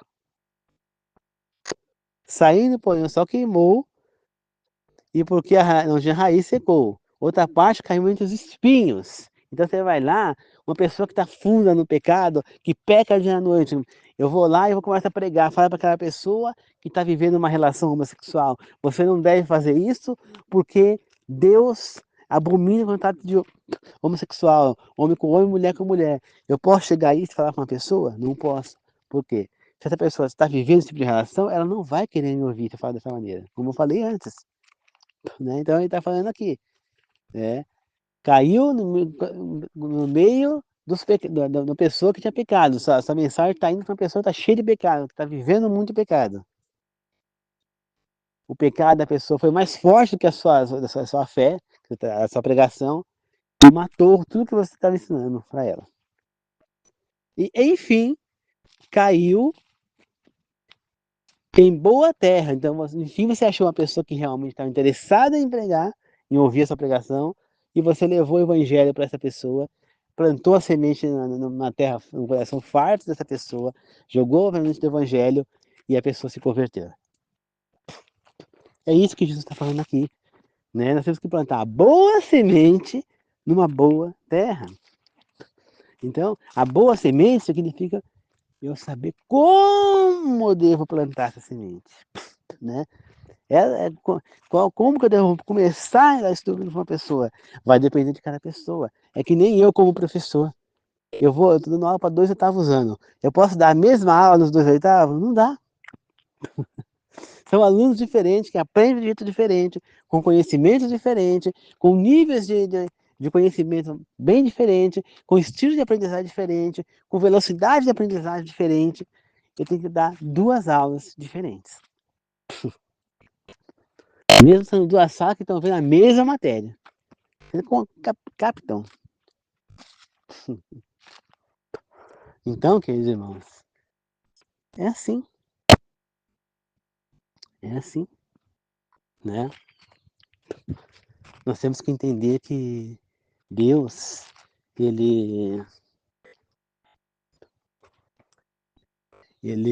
Saindo, porém, o sol queimou, e porque não tinha raiz, secou. Outra parte caiu entre os espinhos. Então você vai lá, uma pessoa que está funda no pecado, que peca dia à noite. Eu vou lá e vou começar a pregar, falar para aquela pessoa que está vivendo uma relação homossexual. Você não deve fazer isso porque Deus abomina o contato de homossexual, homem com homem, mulher com mulher. Eu posso chegar aí e falar com uma pessoa? Não posso. Por quê? Se essa pessoa está vivendo esse tipo de relação, ela não vai querer me ouvir se eu falar dessa maneira, como eu falei antes. Né? Então ele está falando aqui. né? Caiu no meio da pessoa que tinha pecado. Essa mensagem está indo para uma pessoa que está cheia de pecado, que está vivendo muito pecado. O pecado da pessoa foi mais forte do que a sua fé, a sua pregação, e matou tudo que você estava ensinando para ela. E, enfim, caiu em boa terra. Então, enfim, você achou uma pessoa que realmente estava interessada em pregar, em ouvir a sua pregação, e você levou o evangelho para essa pessoa, plantou a semente na terra, no coração farto dessa pessoa, jogou a semente do evangelho e a pessoa se converteu. É isso que Jesus está falando aqui, né? Nós temos que plantar a boa semente numa boa terra. Então, a boa semente significa eu saber como eu devo plantar essa semente, né? Como que eu devo começar a dar estudo com uma pessoa? Vai depender de cada pessoa. É que nem eu como professor. Eu tô dando aula para 2 oitavos anos. Eu posso dar a mesma aula nos 2 oitavos? Não dá. São alunos diferentes, que aprendem de jeito diferente, com conhecimento diferente, com níveis de conhecimento bem diferente, com estilo de aprendizagem diferente, com velocidade de aprendizagem diferente. Eu tenho que dar 2 aulas diferentes. Mesmo sendo 2 salas que estão vendo a mesma matéria. Capitão. Então, queridos irmãos, é assim. É assim, né? Nós temos que entender que Deus, ele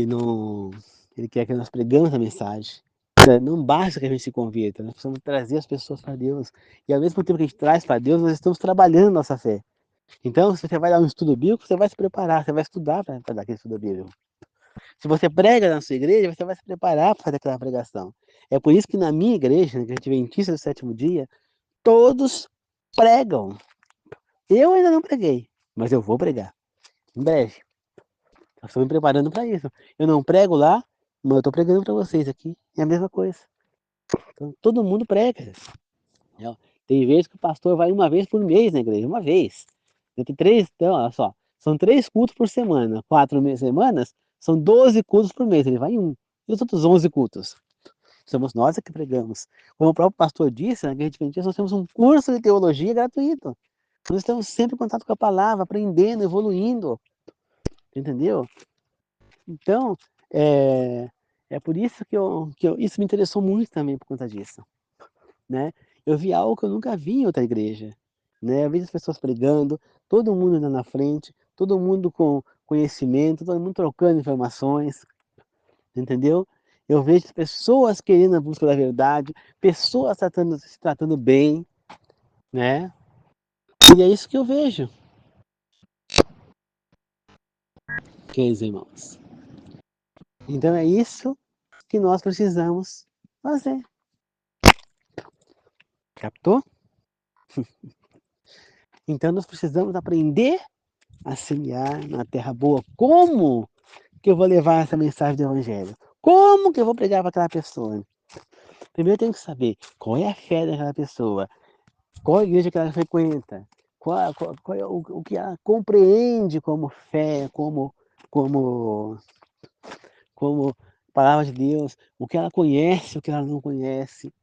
não, ele quer que nós pregamos a mensagem. Não basta que a gente se converta, nós precisamos trazer as pessoas para Deus. E ao mesmo tempo que a gente traz para Deus, nós estamos trabalhando nossa fé. Então, se você vai dar um estudo bíblico, você vai se preparar, você vai estudar para dar aquele estudo bíblico. Se você prega na sua igreja, você vai se preparar para fazer aquela pregação. É por isso que na minha igreja, na Igreja Adventista do Sétimo Dia, todos pregam. Eu ainda não preguei, mas eu vou pregar em breve. Eu estou me preparando para isso. Eu não prego lá, mas eu estou pregando para vocês aqui. É a mesma coisa. Então, todo mundo prega. Tem vezes que o pastor vai uma vez por mês na igreja, uma vez. Tem 3, então, olha só, são 3 cultos por semana. 4 semanas, são 12 cultos por mês. Ele vai em um. E os outros 11 cultos? Somos nós que pregamos. Como o próprio pastor disse, na Igreja Adventista, nós temos um curso de teologia gratuito. Nós estamos sempre em contato com a palavra, aprendendo, evoluindo. Entendeu? Então, é por isso isso me interessou muito também por conta disso, né? Eu vi algo que eu nunca vi em outra igreja, né? Eu vi as pessoas pregando, todo mundo indo na frente, todo mundo com conhecimento, todo mundo trocando informações, entendeu? Eu vejo pessoas querendo a busca da verdade, pessoas se tratando bem, né? E é isso que eu vejo, queridos irmãos. Então é isso que nós precisamos fazer. Captou? Então nós precisamos aprender a semear na terra boa. Como que eu vou levar essa mensagem do evangelho? Como que eu vou pregar para aquela pessoa? Primeiro eu tenho que saber qual é a fé daquela pessoa, qual a igreja que ela frequenta, qual é o que ela compreende como fé, como, como palavra de Deus, o que ela conhece, o que ela não conhece.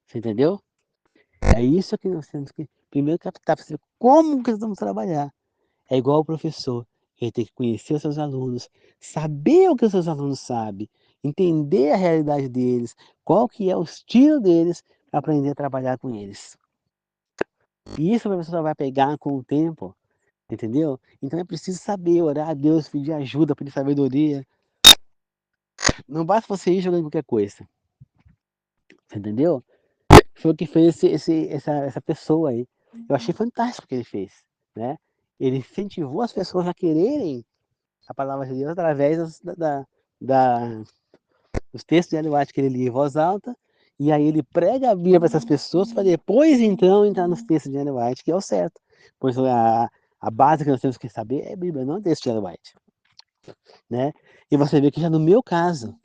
Você entendeu? É isso que nós temos que primeiro captar, para saber como que nós vamos trabalhar. É igual o professor, ele tem que conhecer os seus alunos, saber o que os seus alunos sabem, entender a realidade deles, qual que é o estilo deles, para aprender a trabalhar com eles. E isso a pessoa vai pegar com o tempo, entendeu? Então é preciso saber orar a Deus, pedir ajuda, pedir sabedoria. Não basta você ir jogando qualquer coisa, entendeu? Foi o que fez essa pessoa aí. Eu achei fantástico o que ele fez, né? Ele incentivou as pessoas a quererem a palavra de Deus através da, dos textos de Ellen White que ele lia em voz alta, e aí ele prega a Bíblia para essas pessoas para depois então entrar nos textos de Ellen White, que é o certo. Pois a base que nós temos que saber é a Bíblia, não o texto de Ellen White. Né? E você vê que já no meu caso,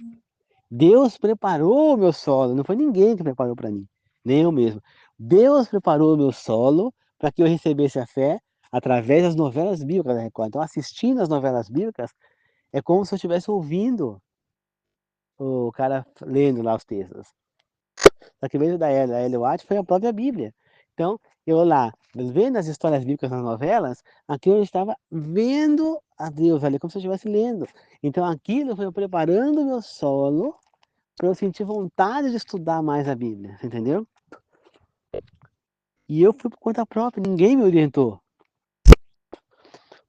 Deus preparou o meu solo, não foi ninguém que preparou para mim. nem eu mesmo. Deus preparou o meu solo para que eu recebesse a fé através das novelas bíblicas da Record. Então, assistindo as novelas bíblicas, é como se eu estivesse ouvindo o cara lendo lá os textos. Só que veio da Ellen White foi a própria Bíblia. Então, eu lá, vendo as histórias bíblicas nas novelas, aquilo eu estava vendo a Deus ali, como se eu estivesse lendo. Então, aquilo foi eu preparando o meu solo para eu sentir vontade de estudar mais a Bíblia, entendeu? E eu fui por conta própria, ninguém me orientou.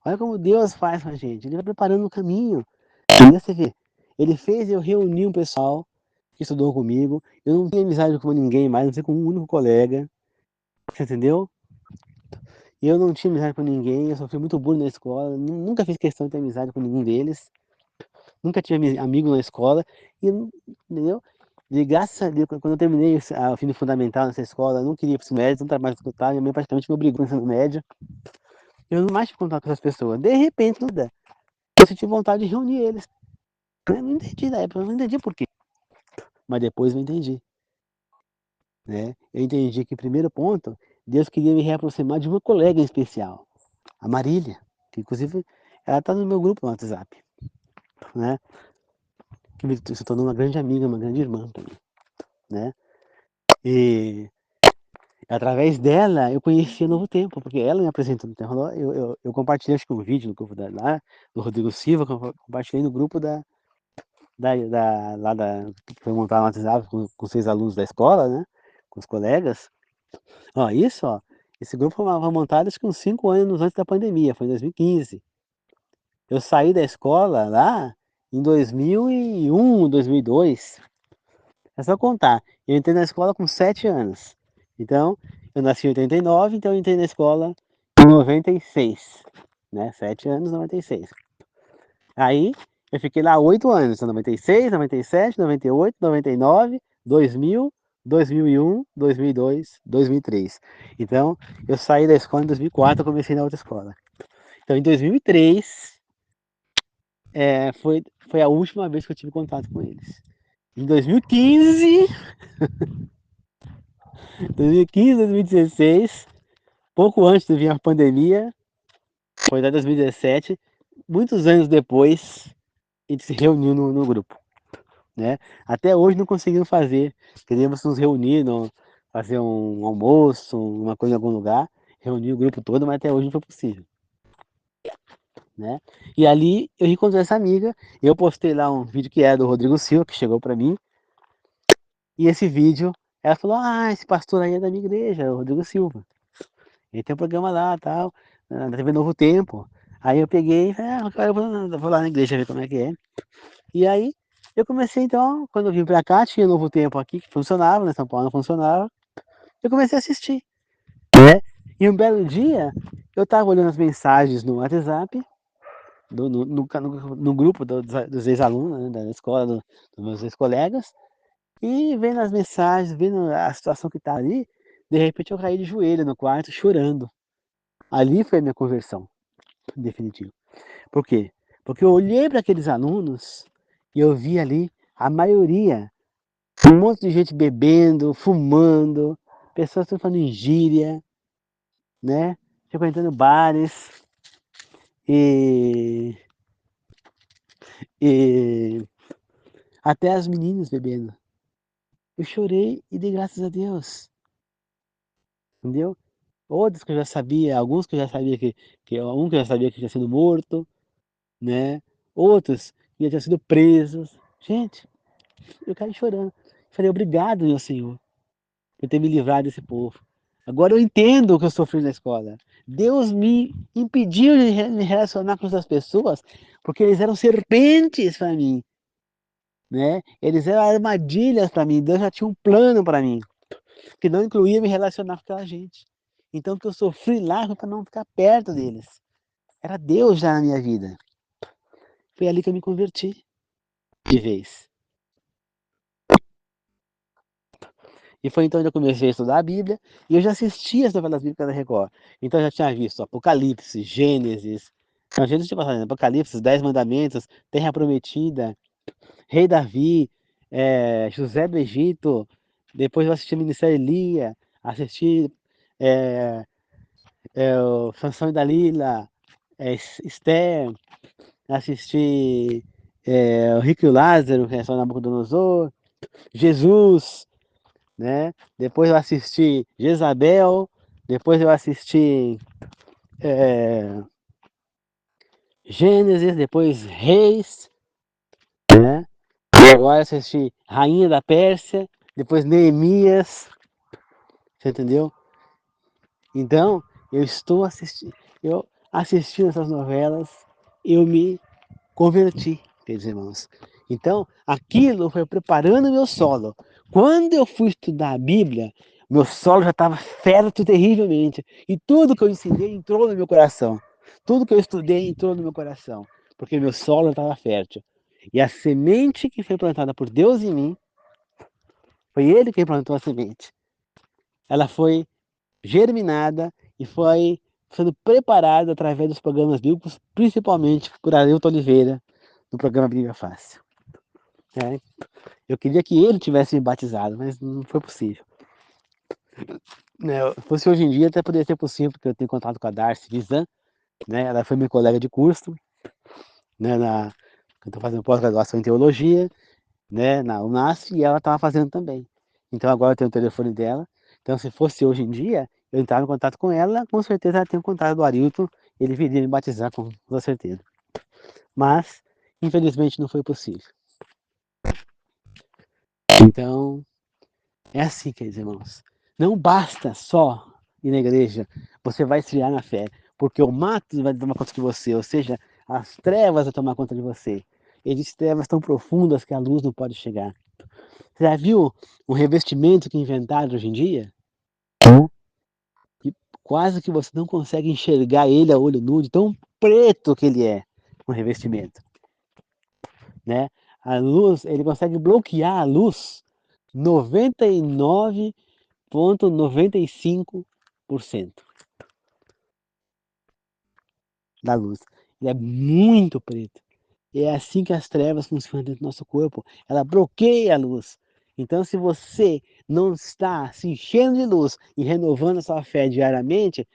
Olha como Deus faz com a gente, Ele vai preparando o caminho. E você vê, Ele fez eu reunir um pessoal que estudou comigo, eu não tenho amizade com ninguém mais, não sei com um único colega, você entendeu? Eu não tinha amizade com ninguém, eu sofri muito bullying na escola, nunca fiz questão de ter amizade com nenhum deles, nunca tive amigo na escola, e, entendeu? E graças a Deus, quando eu terminei o fim fundamental nessa escola, eu não queria ir para o ensino médio, não estava mais escutar, minha mãe praticamente me obrigou no ensino médio, eu não mais tive contato com essas pessoas. De repente, eu senti vontade de reunir eles. Eu não entendi na época, eu não entendi por quê, mas depois eu entendi. Né? Eu entendi que, primeiro ponto, Deus queria me reaproximar de uma colega em especial, a Marília, que inclusive ela está no meu grupo no WhatsApp, né? Que se tornou uma grande amiga, uma grande irmã para mim, né? E através dela eu conheci o Novo Tempo, porque ela me apresentou no Terror. Eu compartilhei acho que um vídeo no grupo lá, do Rodrigo Silva, que eu compartilhei no grupo que foi montado no WhatsApp com 6 alunos da escola, né? Com os colegas. Ó, isso, ó. Esse grupo foi montado acho que uns 5 anos antes da pandemia, foi em 2015. Eu saí da escola lá em 2001, 2002. É só contar. Eu entrei na escola com 7 anos. Então, eu nasci em 89, então eu entrei na escola em 96. Né? 7 anos, 96. Aí, eu fiquei lá 8 anos. Então, 96, 97, 98, 99, 2000, 2001, 2002, 2003. Então, eu saí da escola em 2004, eu comecei na outra escola. Então, em 2003, foi a última vez que eu tive contato com eles. Em 2015, 2016, pouco antes de vir a pandemia, foi em 2017, muitos anos depois, a gente se reuniu no grupo. Né? Até hoje não conseguimos fazer, queríamos nos reunir, fazer um almoço, uma coisa em algum lugar, reunir o grupo todo, mas até hoje não foi possível. Né? E ali eu encontrei essa amiga, eu postei lá um vídeo que era do Rodrigo Silva, que chegou para mim, e esse vídeo, ela falou, esse pastor aí é da minha igreja, o Rodrigo Silva. Ele tem um programa lá, tal, na TV Novo Tempo. Aí eu peguei e falei, eu vou lá na igreja ver como é que é. E aí eu comecei então, quando eu vim pra cá, tinha Novo Tempo aqui que funcionava, né? São Paulo não funcionava. Eu comecei a assistir, né? E um belo dia, eu tava olhando as mensagens no WhatsApp, no grupo dos ex-alunos, né, da escola, dos meus ex-colegas, e vendo as mensagens, vendo a situação que tá ali, de repente eu caí de joelho no quarto chorando. Ali foi a minha conversão definitiva. Por quê? Porque eu olhei para aqueles alunos e eu vi ali a maioria, um monte de gente bebendo, fumando, pessoas falando em gíria, né? Frequentando bares e, e até as meninas bebendo. Eu chorei e dei graças a Deus, entendeu? Outros que eu já sabia, alguns que eu já sabia um que eu já sabia que tinha sido morto, né? Outros que já tinham sido presos. Gente, eu caí chorando. Falei, obrigado, meu Senhor, por ter me livrado desse povo. Agora eu entendo o que eu sofri na escola. Deus me impediu de me relacionar com essas pessoas porque eles eram serpentes para mim, né? Eles eram armadilhas para mim. Deus já tinha um plano para mim, que não incluía me relacionar com aquela gente. Então o que eu sofri lá foi para não ficar perto deles. Era Deus já na minha vida. Foi ali que eu me converti de vez. E foi então que eu comecei a estudar a Bíblia e eu já assistia as novelas bíblicas da Record. Então eu já tinha visto Apocalipse, Gênesis, não, Gênesis tinha passado, Apocalipse, 10 Mandamentos, Terra Prometida, Rei Davi, José do Egito, Depois eu assisti Ministério Elia, assisti o Sansão e Dalila, Esther, assisti o Rico e o Lázaro, que é só Nabucodonosor, Jesus, né? Depois eu assisti Jezabel, depois eu assisti Gênesis, depois Reis, né? E agora assisti Rainha da Pérsia, depois Neemias, você entendeu? Então, eu assistindo essas novelas, eu me converti, queridos irmãos. Então, aquilo foi preparando meu solo. Quando eu fui estudar a Bíblia, meu solo já estava fértil terrivelmente. E tudo que eu ensinei entrou no meu coração. Tudo que eu estudei entrou no meu coração. Porque meu solo estava fértil. E a semente que foi plantada por Deus em mim, foi Ele quem plantou a semente. Ela foi germinada e foi sendo preparada através dos programas bíblicos, principalmente por Ailton Oliveira, no programa Bíblia Fácil. Eu queria que ele tivesse me batizado, mas não foi possível. Se fosse hoje em dia, até poderia ser possível, porque eu tenho contato com a Darcy Vizan, né? Ela foi minha colega de curso, né? Eu estou fazendo pós-graduação em teologia, né? Na UNASF, e ela estava fazendo também. Então agora eu tenho o telefone dela. Então, se fosse hoje em dia, eu entrava em contato com ela, com certeza ela tem o contato do Arilton, ele viria me batizar com toda certeza. Mas, infelizmente, não foi possível. Então, é assim, queridos irmãos. Não basta só ir na igreja, você vai esfriar na fé, porque o mato vai tomar conta de você, ou seja, as trevas vão tomar conta de você. Existem trevas tão profundas que a luz não pode chegar. Você já viu um revestimento que inventaram hoje em dia? E quase que você não consegue enxergar ele a olho nu, de tão preto que ele é, um revestimento. Né? A luz, ele consegue bloquear a luz 99,95% da luz. Ele é muito preto. E é assim que as trevas funcionam dentro do nosso corpo. Ela bloqueia a luz. Então, se você não está se enchendo de luz e renovando a sua fé diariamente,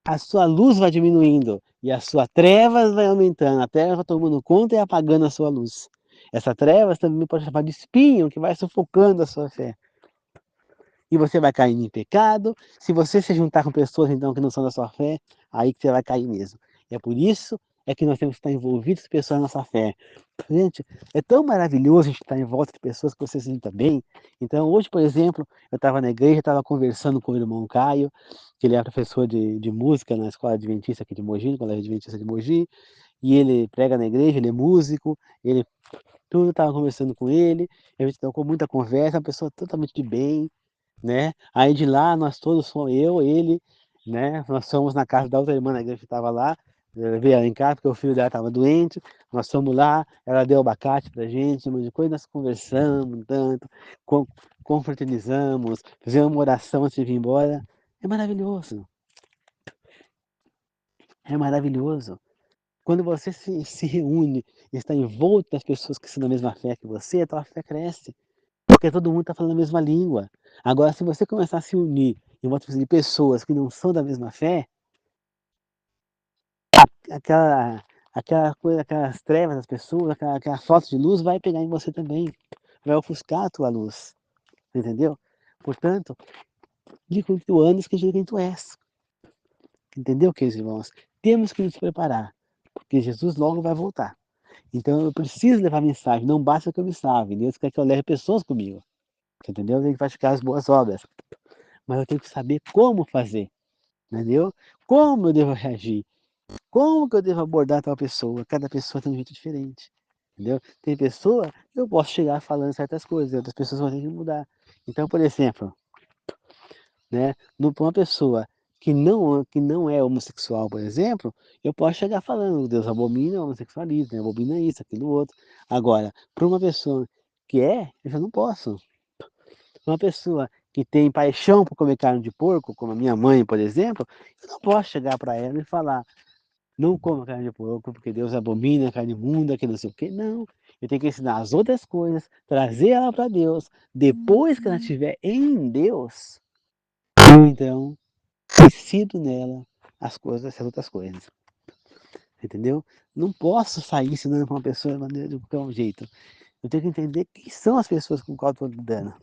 a sua luz vai diminuindo e a sua trevas vai aumentando. A treva vai tomando conta e apagando a sua luz. Essa trevas também pode chamar de espinho, que vai sufocando a sua fé. E você vai caindo em pecado. Se você se juntar com pessoas então que não são da sua fé, aí que você vai cair mesmo. E é por isso que nós temos que estar envolvidos com pessoas na nossa fé. Gente, é tão maravilhoso a gente estar em volta de pessoas que você se sinta bem. Então, hoje, por exemplo, eu estava na igreja, estava conversando com o irmão Caio, que ele é professor de música na escola adventista aqui de Mogi, no colégio adventista de Mogi, e ele prega na igreja, ele é músico, ele tudo, estava conversando com ele, a gente trocou muita conversa, uma pessoa totalmente de bem, né? Aí de lá nós todos fomos, eu, ele, né? Nós fomos na casa da outra irmã da igreja que estava lá, eu levei ela em casa porque o filho dela estava doente, nós fomos lá, ela deu abacate pra gente, um monte de coisa, nós conversamos tanto, confraternizamos, fizemos uma oração antes de vir embora. É maravilhoso, é maravilhoso. Quando você se reúne e está envolto das pessoas que são da mesma fé que você, a tua fé cresce. Porque todo mundo está falando a mesma língua. Agora, se você começar a se unir em volta de pessoas que não são da mesma fé, aquela, aquela coisa, aquelas trevas das pessoas, aquela falta de luz vai pegar em você também. Vai ofuscar a tua luz. Entendeu? Portanto, de quem tu andas, que de quem tu és. Entendeu, queridos irmãos? Temos que nos preparar, porque Jesus logo vai voltar. Então eu preciso levar mensagem, não basta que eu me salve. Deus quer que eu leve pessoas comigo. Entendeu? Eu tenho que praticar as boas obras. Mas eu tenho que saber como fazer. Entendeu? Como eu devo reagir? Como que eu devo abordar tal pessoa? Cada pessoa tem um jeito diferente. Entendeu? Tem pessoa que eu posso chegar falando certas coisas, outras pessoas vão ter que mudar. Então, por exemplo, né, para uma pessoa que não é homossexual, por exemplo, eu posso chegar falando, Deus abomina o homossexualismo, abomina isso, aquilo outro. Agora, para uma pessoa que eu já não posso. Uma pessoa que tem paixão por comer carne de porco, como a minha mãe, por exemplo, eu não posso chegar para ela e falar, não coma carne de porco, porque Deus abomina a carne imunda, que não sei o quê. Não, Eu tenho que ensinar as outras coisas, trazer ela para Deus. Depois que ela estiver em Deus, eu então ensino nela as coisas, essas outras coisas. Entendeu? Não posso sair ensinando para uma pessoa de qualquer jeito. Eu tenho que entender quem são as pessoas com qual eu estou lidando.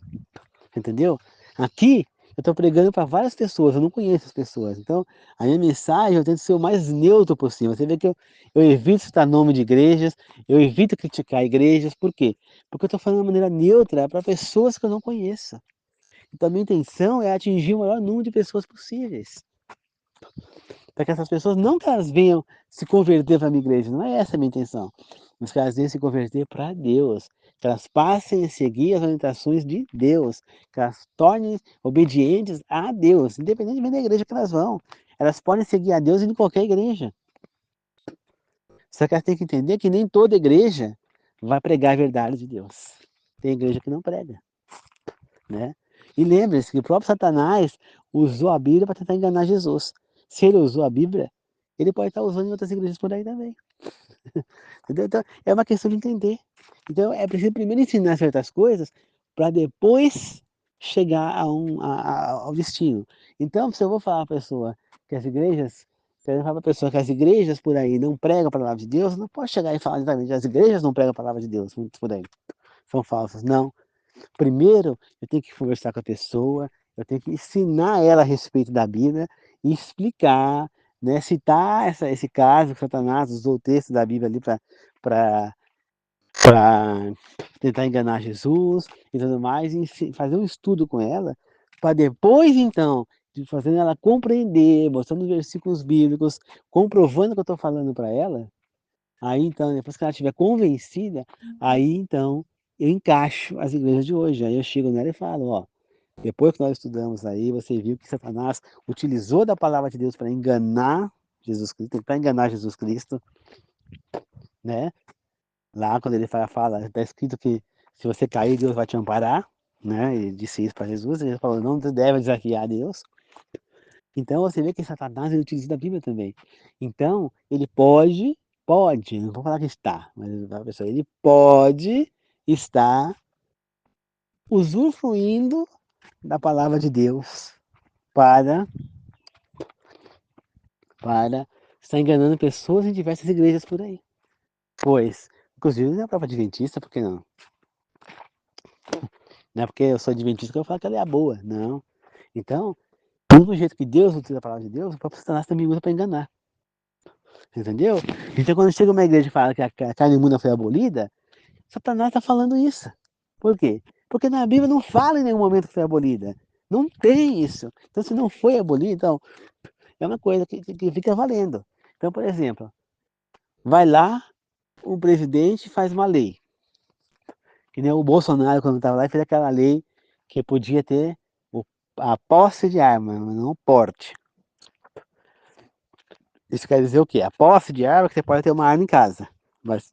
Entendeu? Aqui eu estou pregando para várias pessoas, eu não conheço as pessoas. Então, a minha mensagem eu tento ser o mais neutro possível. Você vê que eu evito citar nome de igrejas, eu evito criticar igrejas. Por quê? Porque eu estou falando de maneira neutra para pessoas que eu não conheço. Então, a minha intenção é atingir o maior número de pessoas possíveis. Para que essas pessoas, não que elas venham se converter para a minha igreja, não é essa a minha intenção, mas que elas venham se converter para Deus, que elas passem a seguir as orientações de Deus, que elas tornem obedientes a Deus, independentemente da igreja que elas vão. Elas podem seguir a Deus em qualquer igreja. Só que elas têm que entender que nem toda igreja vai pregar a verdade de Deus. Tem igreja que não prega, né? E lembre-se que o próprio Satanás usou a Bíblia para tentar enganar Jesus. Se ele usou a Bíblia, ele pode estar usando em outras igrejas por aí também. Entendeu? Então, é uma questão de entender. Então, é preciso primeiro ensinar certas coisas para depois chegar ao destino. Então, se eu vou falar para a pessoa que as igrejas, se eu falar para a pessoa que as igrejas por aí não pregam a palavra de Deus, não posso chegar e falar exatamente que as igrejas não pregam a palavra de Deus, muitos por aí, são falsas. Não. Primeiro, eu tenho que conversar com a pessoa, eu tenho que ensinar ela a respeito da Bíblia e explicar, né, citar esse caso que Satanás usou o texto da Bíblia ali para tentar enganar Jesus e tudo mais, e fazer um estudo com ela, para depois, então, de fazendo ela compreender, mostrando versículos bíblicos, comprovando o que eu estou falando para ela, aí então, depois que ela estiver convencida, aí então eu encaixo as igrejas de hoje. Aí eu chego nela e falo, ó, depois que nós estudamos aí, você viu que Satanás utilizou da palavra de Deus para enganar Jesus Cristo, né? Lá quando ele fala, está escrito que se você cair, Deus vai te amparar, né? Ele disse isso para Jesus, ele falou, não deve desafiar Deus. Então você vê que Satanás ele utiliza a Bíblia também. Então, ele pode, não vou falar que está, mas a pessoa, ele pode estar usufruindo da palavra de Deus para, para estar enganando pessoas em diversas igrejas por aí. Pois, inclusive na própria adventista, por que não? Não é porque eu sou adventista que eu falo que ela é a boa, não. Então, do mesmo jeito que Deus utiliza a palavra de Deus, o próprio Satanás também usa para enganar. Entendeu? Então, quando chega uma igreja e fala que a carne imunda foi abolida, Satanás está falando isso. Por quê? Porque na Bíblia não fala em nenhum momento que foi abolida. Não tem isso. Então, se não foi abolida, então, é uma coisa que fica valendo. Então, por exemplo, vai lá, o presidente faz uma lei. Que nem o Bolsonaro, quando estava lá, fez aquela lei que podia ter a posse de arma, mas não o porte. Isso quer dizer o quê? A posse de arma é que você pode ter uma arma em casa. Mas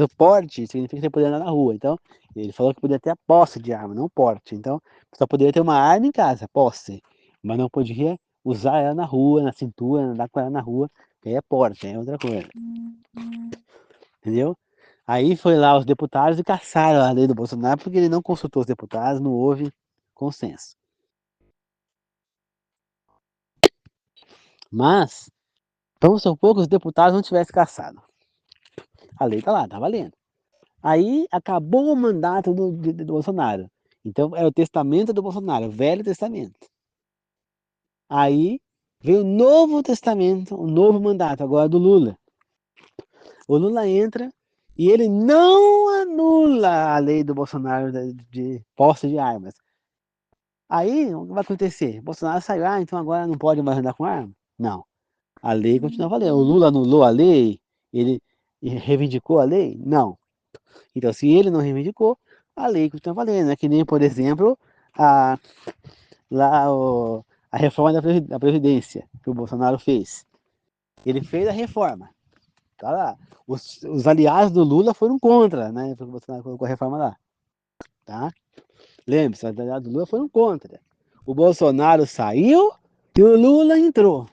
o porte significa que você poder andar na rua. Então, ele falou que podia ter a posse de arma, não o porte. Então, só poderia ter uma arma em casa, posse. Mas não podia usar ela na rua, na cintura, andar com ela na rua. Que aí é porte, é outra coisa. Entendeu? Aí foi lá os deputados e caçaram a lei do Bolsonaro porque ele não consultou os deputados, não houve consenso. Mas, vamos supor que os deputados não tivessem caçado. A lei está lá, está valendo. Aí acabou o mandato do Bolsonaro. Então é o testamento do Bolsonaro, o Velho Testamento. Aí veio o Novo Testamento, o novo mandato, agora do Lula. O Lula entra e ele não anula a lei do Bolsonaro de posse de armas. Aí o que vai acontecer? Bolsonaro saiu, então agora não pode mais andar com arma? Não. A lei continua valendo. O Lula anulou a lei? Ele reivindicou a lei? Não. Então, se ele não reivindicou, a lei continua valendo. É que nem, por exemplo, a, lá, a reforma da Previdência que o Bolsonaro fez. Ele fez a reforma. Tá lá. Os aliados do Lula foram contra, né? Porque o Bolsonaro colocou a reforma lá. Tá? Lembre-se, os aliados do Lula foram contra. O Bolsonaro saiu e o Lula entrou.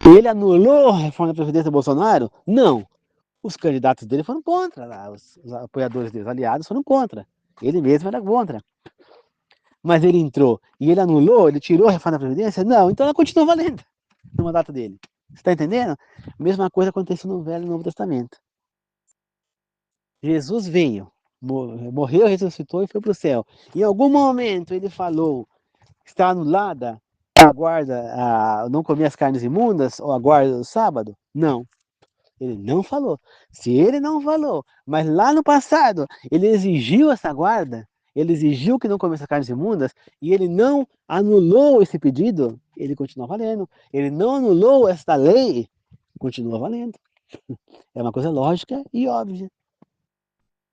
Ele anulou a reforma da Previdência do Bolsonaro? Não. Os candidatos dele foram contra, lá, os apoiadores dele, os aliados foram contra. Ele mesmo era contra. Mas ele entrou e ele anulou, ele tirou a reforma da Previdência? Não, então ela continua valendo no mandato dele. Você está entendendo? Mesma coisa aconteceu no Velho e no Novo Testamento. Jesus veio, morreu, ressuscitou e foi para o céu. Em algum momento ele falou, está anulada a guarda, não comer as carnes imundas ou a guarda do sábado? Não. Ele não falou. Se ele não falou, mas lá no passado ele exigiu essa guarda, ele exigiu que não comesse carnes imundas, e ele não anulou esse pedido, ele continua valendo. Ele não anulou esta lei, continua valendo. É uma coisa lógica e óbvia.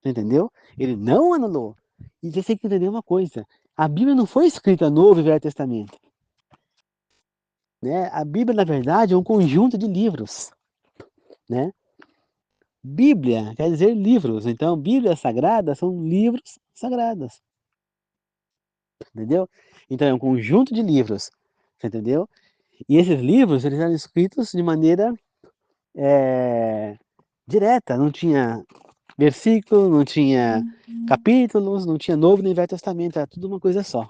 Entendeu? Ele não anulou. E você tem que entender uma coisa. A Bíblia não foi escrita Novo e Velho Testamento. Né? A Bíblia, na verdade, é um conjunto de livros. Né? Bíblia quer dizer livros, então Bíblia Sagrada são livros sagrados, entendeu? Então é um conjunto de livros, entendeu? E esses livros eles eram escritos de maneira direta, não tinha versículo, não tinha capítulos, não tinha Novo nem Velho Testamento, era tudo uma coisa só.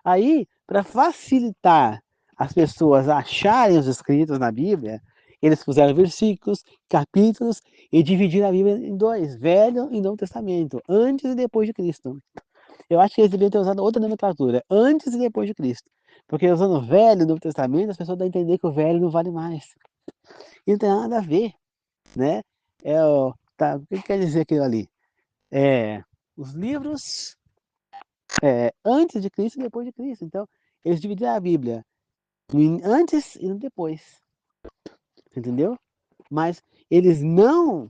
Aí, para facilitar as pessoas acharem os escritos na Bíblia, eles puseram versículos, capítulos e dividiram a Bíblia em dois, Velho e Novo Testamento, antes e depois de Cristo. Eu acho que eles deveriam ter usado outra nomenclatura, antes e depois de Cristo. Porque usando o Velho e Novo Testamento, as pessoas dão a entender que o Velho não vale mais. E não tem nada a ver, né? O que quer dizer aquilo ali? Os livros antes de Cristo e depois de Cristo. Então, eles dividiram a Bíblia no antes e no depois. Entendeu? Mas eles não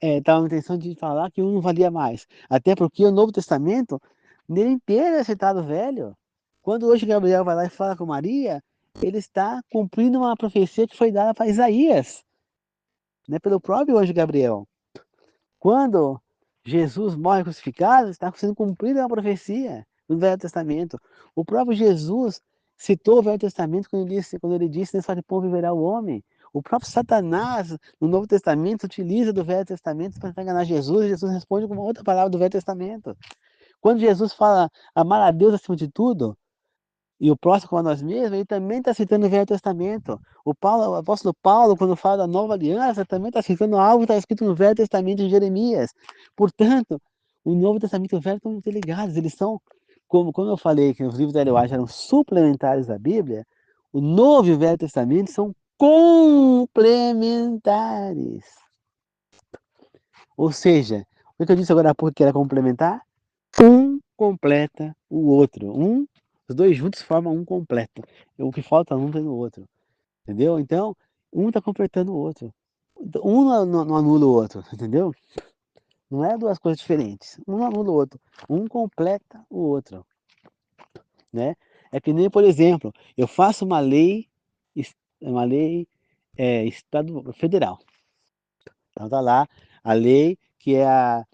estavam a intenção de falar que um não valia mais. Até porque o Novo Testamento, nele inteiro é citado o Velho. Quando hoje Gabriel vai lá e fala com Maria, ele está cumprindo uma profecia que foi dada para Isaías, né, pelo próprio anjo Gabriel. Quando Jesus morre crucificado, está sendo cumprida uma profecia do Velho Testamento. O próprio Jesus citou o Velho Testamento quando ele disse, nessa de pão viverá o homem. O próprio Satanás, no Novo Testamento, utiliza do Velho Testamento para enganar Jesus, e Jesus responde com uma outra palavra do Velho Testamento. Quando Jesus fala amar a Deus acima de tudo, e o próximo como a nós mesmos, ele também está citando o Velho Testamento. O apóstolo Paulo, quando fala da nova aliança, também está citando algo que está escrito no Velho Testamento de Jeremias. Portanto, o Novo Testamento e o Velho estão interligados. Eles são, como eu falei, que os livros da Ellen White eram suplementares da Bíblia, o Novo e o Velho Testamento são complementares. Ou seja, o que eu disse agora há pouco que era complementar? Um completa o outro. Os dois juntos formam um completo. O que falta um tem no outro. Entendeu? Então, um está completando o outro. Um não anula o outro, entendeu? Não é duas coisas diferentes. Um não anula o outro. Um completa o outro. Né? É que nem, por exemplo, eu faço uma lei federal. Então tá lá a lei que é a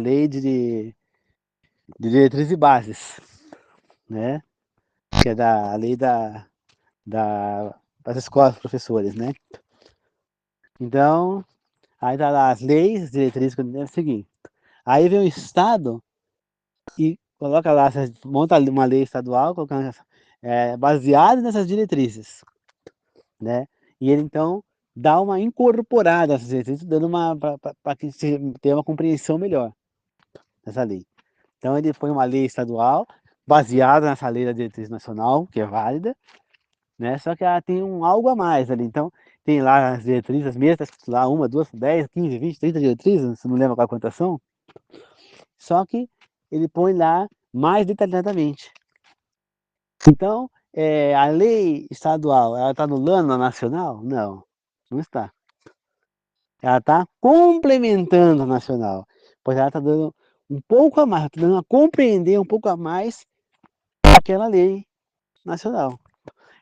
lei de diretrizes e bases, né? Que é a lei das escolas, professores, né? Então, aí tá lá as leis, as diretrizes que eu devo seguir. Aí vem o Estado e coloca lá, monta uma lei estadual, colocando, baseada nessas diretrizes, né? E ele, então, dá uma incorporada nessas diretrizes, dando para que se tenha uma compreensão melhor dessa lei. Então, ele põe uma lei estadual, baseada nessa lei da diretriz nacional, que é válida, né? Só que ela tem algo a mais ali. Então, tem lá as diretrizes, as mesmas, tá escrito lá, 1, 2, 10, 15, 20, 30 diretrizes, você não lembra qual quantas são. Só que ele põe lá mais detalhadamente. Então, a lei estadual, ela está anulando a nacional? Não, não está. Ela está complementando a nacional, pois ela está dando um pouco a mais, está dando a compreender um pouco a mais aquela lei nacional.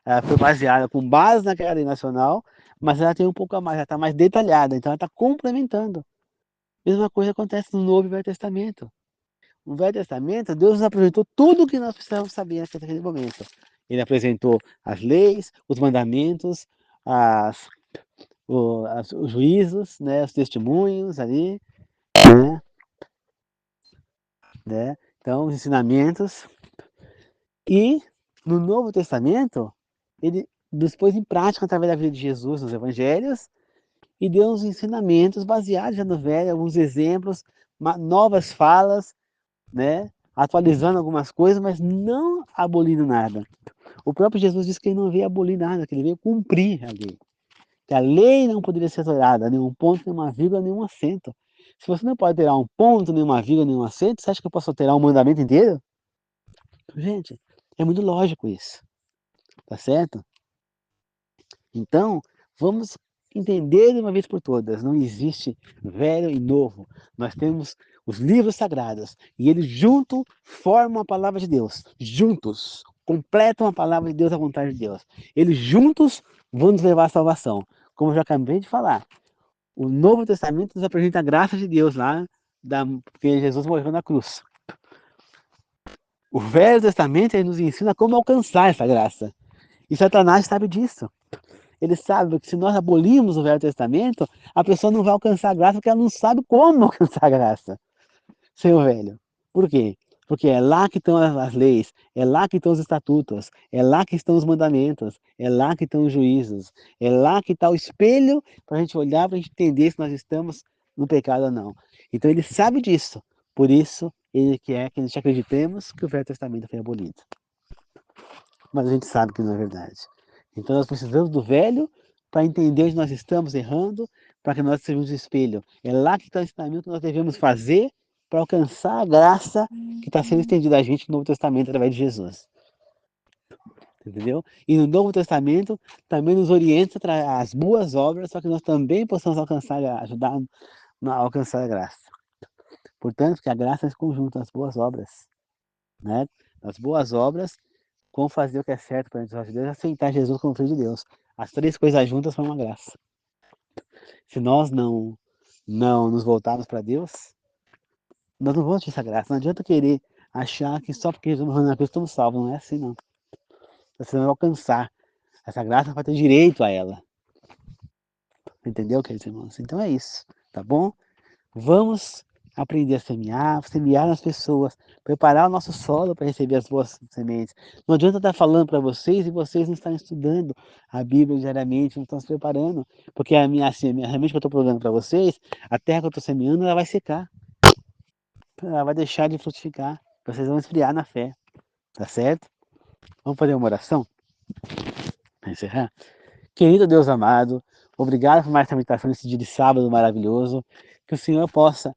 Ela foi baseada com base naquela lei nacional, mas ela tem um pouco a mais, ela está mais detalhada, então ela está complementando. Mesma coisa acontece no Novo e Velho Testamento. No Velho Testamento, Deus nos apresentou tudo o que nós precisamos saber naquele momento. Ele apresentou as leis, os mandamentos, os juízos, né, os testemunhos ali, né, né, então os ensinamentos. E no Novo Testamento, ele nos pôs em prática através da vida de Jesus nos evangelhos e deu uns ensinamentos baseados já no velho, alguns exemplos, novas falas, né, atualizando algumas coisas, mas não abolindo nada. O próprio Jesus disse que ele não veio abolir nada, que ele veio cumprir a lei. Que a lei não poderia ser alterada, nenhum ponto, nenhuma vírgula, nenhum acento. Se você não pode alterar um ponto, nenhuma vírgula, nenhum acento, você acha que eu posso alterar um mandamento inteiro? Gente, é muito lógico isso, tá certo? Então, vamos entender de uma vez por todas, não existe velho e novo. Nós temos os livros sagrados e eles juntos formam a palavra de Deus. Juntos, completam a palavra de Deus, a vontade de Deus. Eles juntos vão nos levar à salvação. Como eu já acabei de falar, o Novo Testamento nos apresenta a graça de Deus lá, porque Jesus morreu na cruz. O Velho Testamento ele nos ensina como alcançar essa graça. E Satanás sabe disso. Ele sabe que se nós abolirmos o Velho Testamento, a pessoa não vai alcançar a graça porque ela não sabe como alcançar a graça, Senhor velho. Por quê? Porque é lá que estão as leis, é lá que estão os estatutos, é lá que estão os mandamentos, é lá que estão os juízos, é lá que está o espelho para a gente olhar, para a gente entender se nós estamos no pecado ou não. Então ele sabe disso, por isso ele quer que a gente acreditemos que o Velho Testamento foi abolido. Mas a gente sabe que não é verdade. Então nós precisamos do velho para entender onde nós estamos errando, para que nós sejamos o espelho. É lá que está o ensinamento que nós devemos fazer para alcançar a graça que está sendo estendida a gente no Novo Testamento através de Jesus. Entendeu? E no Novo Testamento também nos orienta as boas obras para que nós também possamos alcançar, ajudar a alcançar a graça. Portanto, que a graça é esse conjunto, as boas obras. Né? As boas obras com fazer o que é certo para os de Deus e aceitar Jesus como Filho de Deus. As três coisas juntas são uma graça. Se nós não nos voltarmos para Deus, nós não vamos ter essa graça. Não adianta querer achar que só porque Jesus morreu na cruz estamos salvos. Não é assim, não. Você não vai alcançar essa graça para ter direito a ela. Entendeu, queridos irmãos? Então é isso, tá bom? Vamos aprender a semear nas pessoas, preparar o nosso solo para receber as boas sementes. Não adianta estar falando para vocês e vocês não estarem estudando a Bíblia diariamente, não estão se preparando, porque a minha semente que eu estou plantando para vocês, a terra que eu estou semeando, ela vai secar, ela vai deixar de frutificar, vocês vão esfriar na fé, tá certo? Vamos fazer uma oração para encerrar? Querido Deus amado, obrigado por mais essa meditação nesse dia de sábado maravilhoso, que o Senhor possa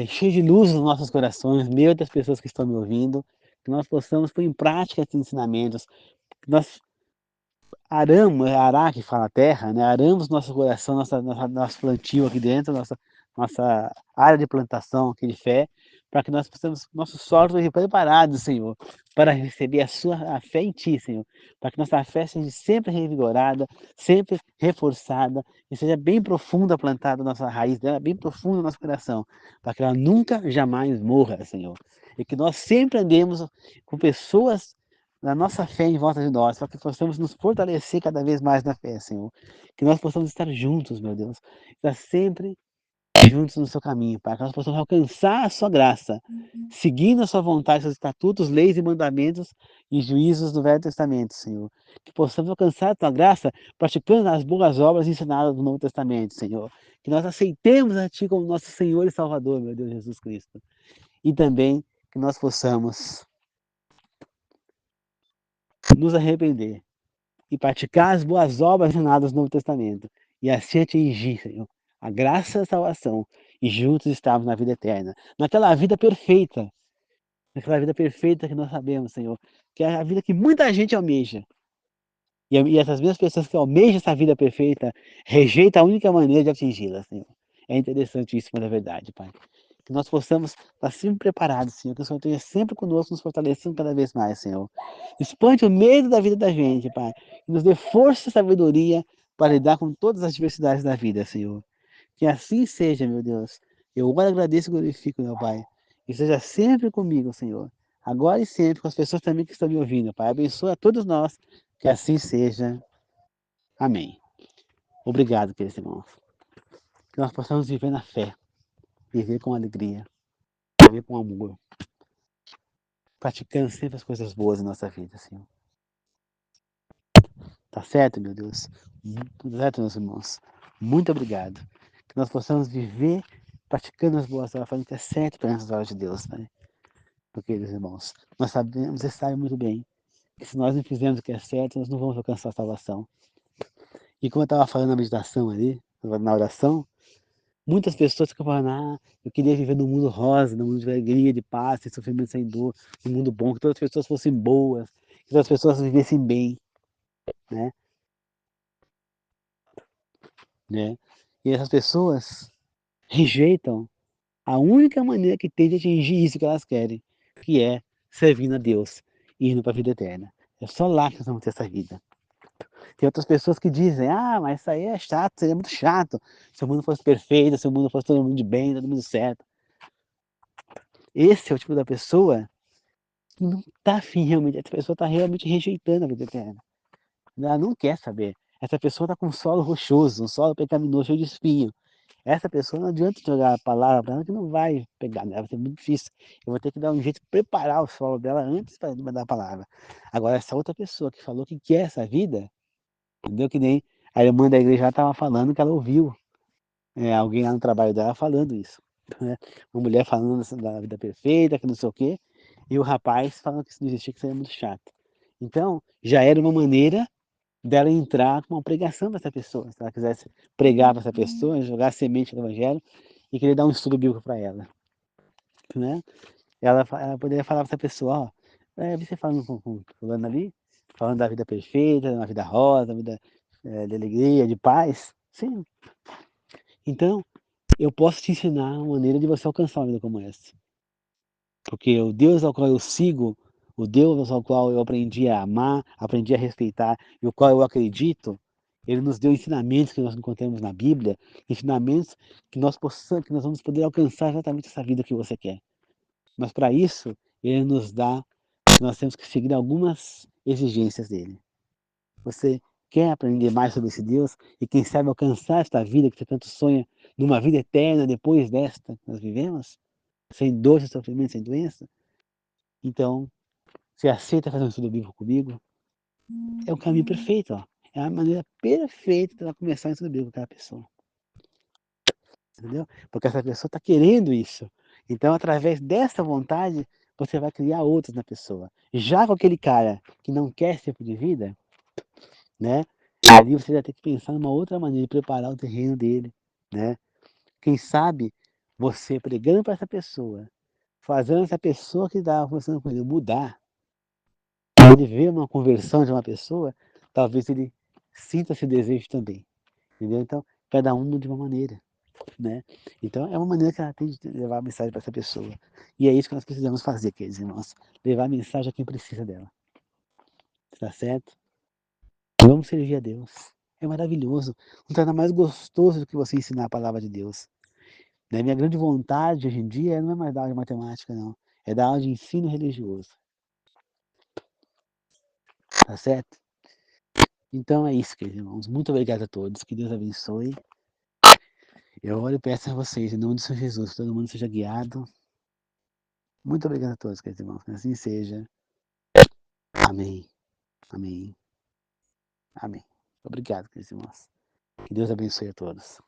cheio de luz nos nossos corações, meio das pessoas que estão me ouvindo, que nós possamos pôr em prática esses ensinamentos, que nós aramos, é arar que fala a terra, né? Aramos nosso coração, nosso plantio aqui dentro, nossa área de plantação aqui de fé, para que nós possamos, nosso solo esteja preparado, Senhor, para receber a fé em Ti, Senhor, para que nossa fé seja sempre revigorada, sempre reforçada, e seja bem profunda plantada a nossa raiz dela, bem profunda no nosso coração, para que ela nunca, jamais morra, Senhor. E que nós sempre andemos com pessoas na nossa fé em volta de nós, para que possamos nos fortalecer cada vez mais na fé, Senhor. Que nós possamos estar juntos, meu Deus, estar sempre juntos no seu caminho, para que nós possamos alcançar a sua graça, seguindo a sua vontade, seus estatutos, leis e mandamentos e juízos do Velho Testamento, Senhor. Que possamos alcançar a tua graça praticando as boas obras ensinadas no Novo Testamento, Senhor. Que nós aceitemos a Ti como nosso Senhor e Salvador, meu Deus Jesus Cristo. E também que nós possamos nos arrepender e praticar as boas obras ensinadas no Novo Testamento, e assim atingir, Senhor, a graça da salvação, e juntos estarmos na vida eterna, naquela vida perfeita que nós sabemos, Senhor, que é a vida que muita gente almeja, e essas mesmas pessoas que almejam essa vida perfeita, rejeitam a única maneira de atingi-la, Senhor. É interessante isso, mas é verdade, Pai. Que nós possamos estar sempre preparados, Senhor, que o Senhor esteja sempre conosco, nos fortalecendo cada vez mais, Senhor. Expande o medo da vida da gente, Pai, e nos dê força e sabedoria para lidar com todas as diversidades da vida, Senhor. Que assim seja, meu Deus. Eu agora agradeço e glorifico, meu Pai. E seja sempre comigo, Senhor. Agora e sempre, com as pessoas também que estão me ouvindo, Pai. Abençoa a todos nós. Que assim seja. Amém. Obrigado, queridos irmãos. Que nós possamos viver na fé, viver com alegria, viver com amor, praticando sempre as coisas boas em nossa vida, Senhor. Tá certo, meu Deus? Tá certo, meus irmãos? Muito obrigado. Que nós possamos viver praticando as boas obras, fazendo o que é certo perante os olhos de Deus, Pai. Porque, meus irmãos, nós sabemos, você sabe muito bem, que se nós não fizermos o que é certo, nós não vamos alcançar a salvação. E como eu estava falando na meditação ali, na oração, muitas pessoas ficam falando, eu queria viver num mundo rosa, num mundo de alegria, de paz, sem sofrimento, sem dor, num mundo bom, que todas as pessoas fossem boas, que todas as pessoas vivessem bem, né? né? E essas pessoas rejeitam a única maneira que tem de atingir isso que elas querem, que é servindo a Deus e indo para a vida eterna. É só lá que nós vamos ter essa vida. Tem outras pessoas que dizem, mas isso aí é chato, seria muito chato se o mundo fosse perfeito, se o mundo fosse todo mundo de bem, todo mundo certo. Esse é o tipo da pessoa que não está afim realmente, essa pessoa está realmente rejeitando a vida eterna. Ela não quer saber. Essa pessoa está com um solo rochoso, um solo pecaminoso, cheio de espinho. Essa pessoa não adianta jogar a palavra para ela que não vai pegar nela, vai ser muito difícil. Eu vou ter que dar um jeito de preparar o solo dela antes para mandar a palavra. Agora, essa outra pessoa que falou que quer essa vida, entendeu? Que nem a irmã da igreja estava falando que ela ouviu alguém lá no trabalho dela falando isso. Né? Uma mulher falando da vida perfeita, que não sei o quê, e o rapaz falando que isso não existia, que seria muito chato. Então, já era uma maneira dela entrar com uma pregação para essa pessoa. Se ela quisesse pregar para essa pessoa, jogar a semente do evangelho e querer dar um estudo bíblico para ela. Né? Ela poderia falar para essa pessoa, você falando com fulano ali, falando da vida perfeita, uma vida rosa, uma vida de alegria, de paz. Sim. Então, eu posso te ensinar uma maneira de você alcançar uma vida como essa. Porque o Deus ao qual eu sigo, o Deus ao qual eu aprendi a amar, aprendi a respeitar e o qual eu acredito, ele nos deu ensinamentos que nós encontramos na Bíblia, ensinamentos que nós possamos, que nós vamos poder alcançar exatamente essa vida que você quer. Mas para isso, ele nos dá, nós temos que seguir algumas exigências dele. Você quer aprender mais sobre esse Deus e quem sabe alcançar esta vida que você tanto sonha, numa vida eterna depois desta que nós vivemos, sem dor, sem sofrimento, sem doença? Então, você aceita fazer um estudo bíblico comigo? É o caminho perfeito, ó. É a maneira perfeita de ela começar um estudo bíblico com aquela pessoa. Entendeu? Porque essa pessoa está querendo isso. Então, através dessa vontade, você vai criar outros na pessoa. Já com aquele cara que não quer esse tipo de vida, né? Ali você vai ter que pensar numa outra maneira de preparar o terreno dele, né? Quem sabe você pregando para essa pessoa, fazendo essa pessoa que está conversando com ele mudar, ele vê uma conversão de uma pessoa, talvez ele sinta esse desejo também, entendeu? Então, cada um de uma maneira, né? Então, é uma maneira que ela tem de levar a mensagem para essa pessoa. E é isso que nós precisamos fazer, queridos irmãos, levar a mensagem a quem precisa dela. Tá certo? Vamos servir a Deus. É maravilhoso. Não tem nada mais gostoso do que você ensinar a palavra de Deus. Né? Minha grande vontade hoje em dia não é mais dar aula de matemática, não. É dar aula de ensino religioso. Tá certo? Então é isso, queridos irmãos. Muito obrigado a todos. Que Deus abençoe. Eu oro e peço a vocês, em nome do Senhor Jesus, que todo mundo seja guiado. Muito obrigado a todos, queridos irmãos. Que assim seja. Amém. Amém. Amém. Obrigado, queridos irmãos. Que Deus abençoe a todos.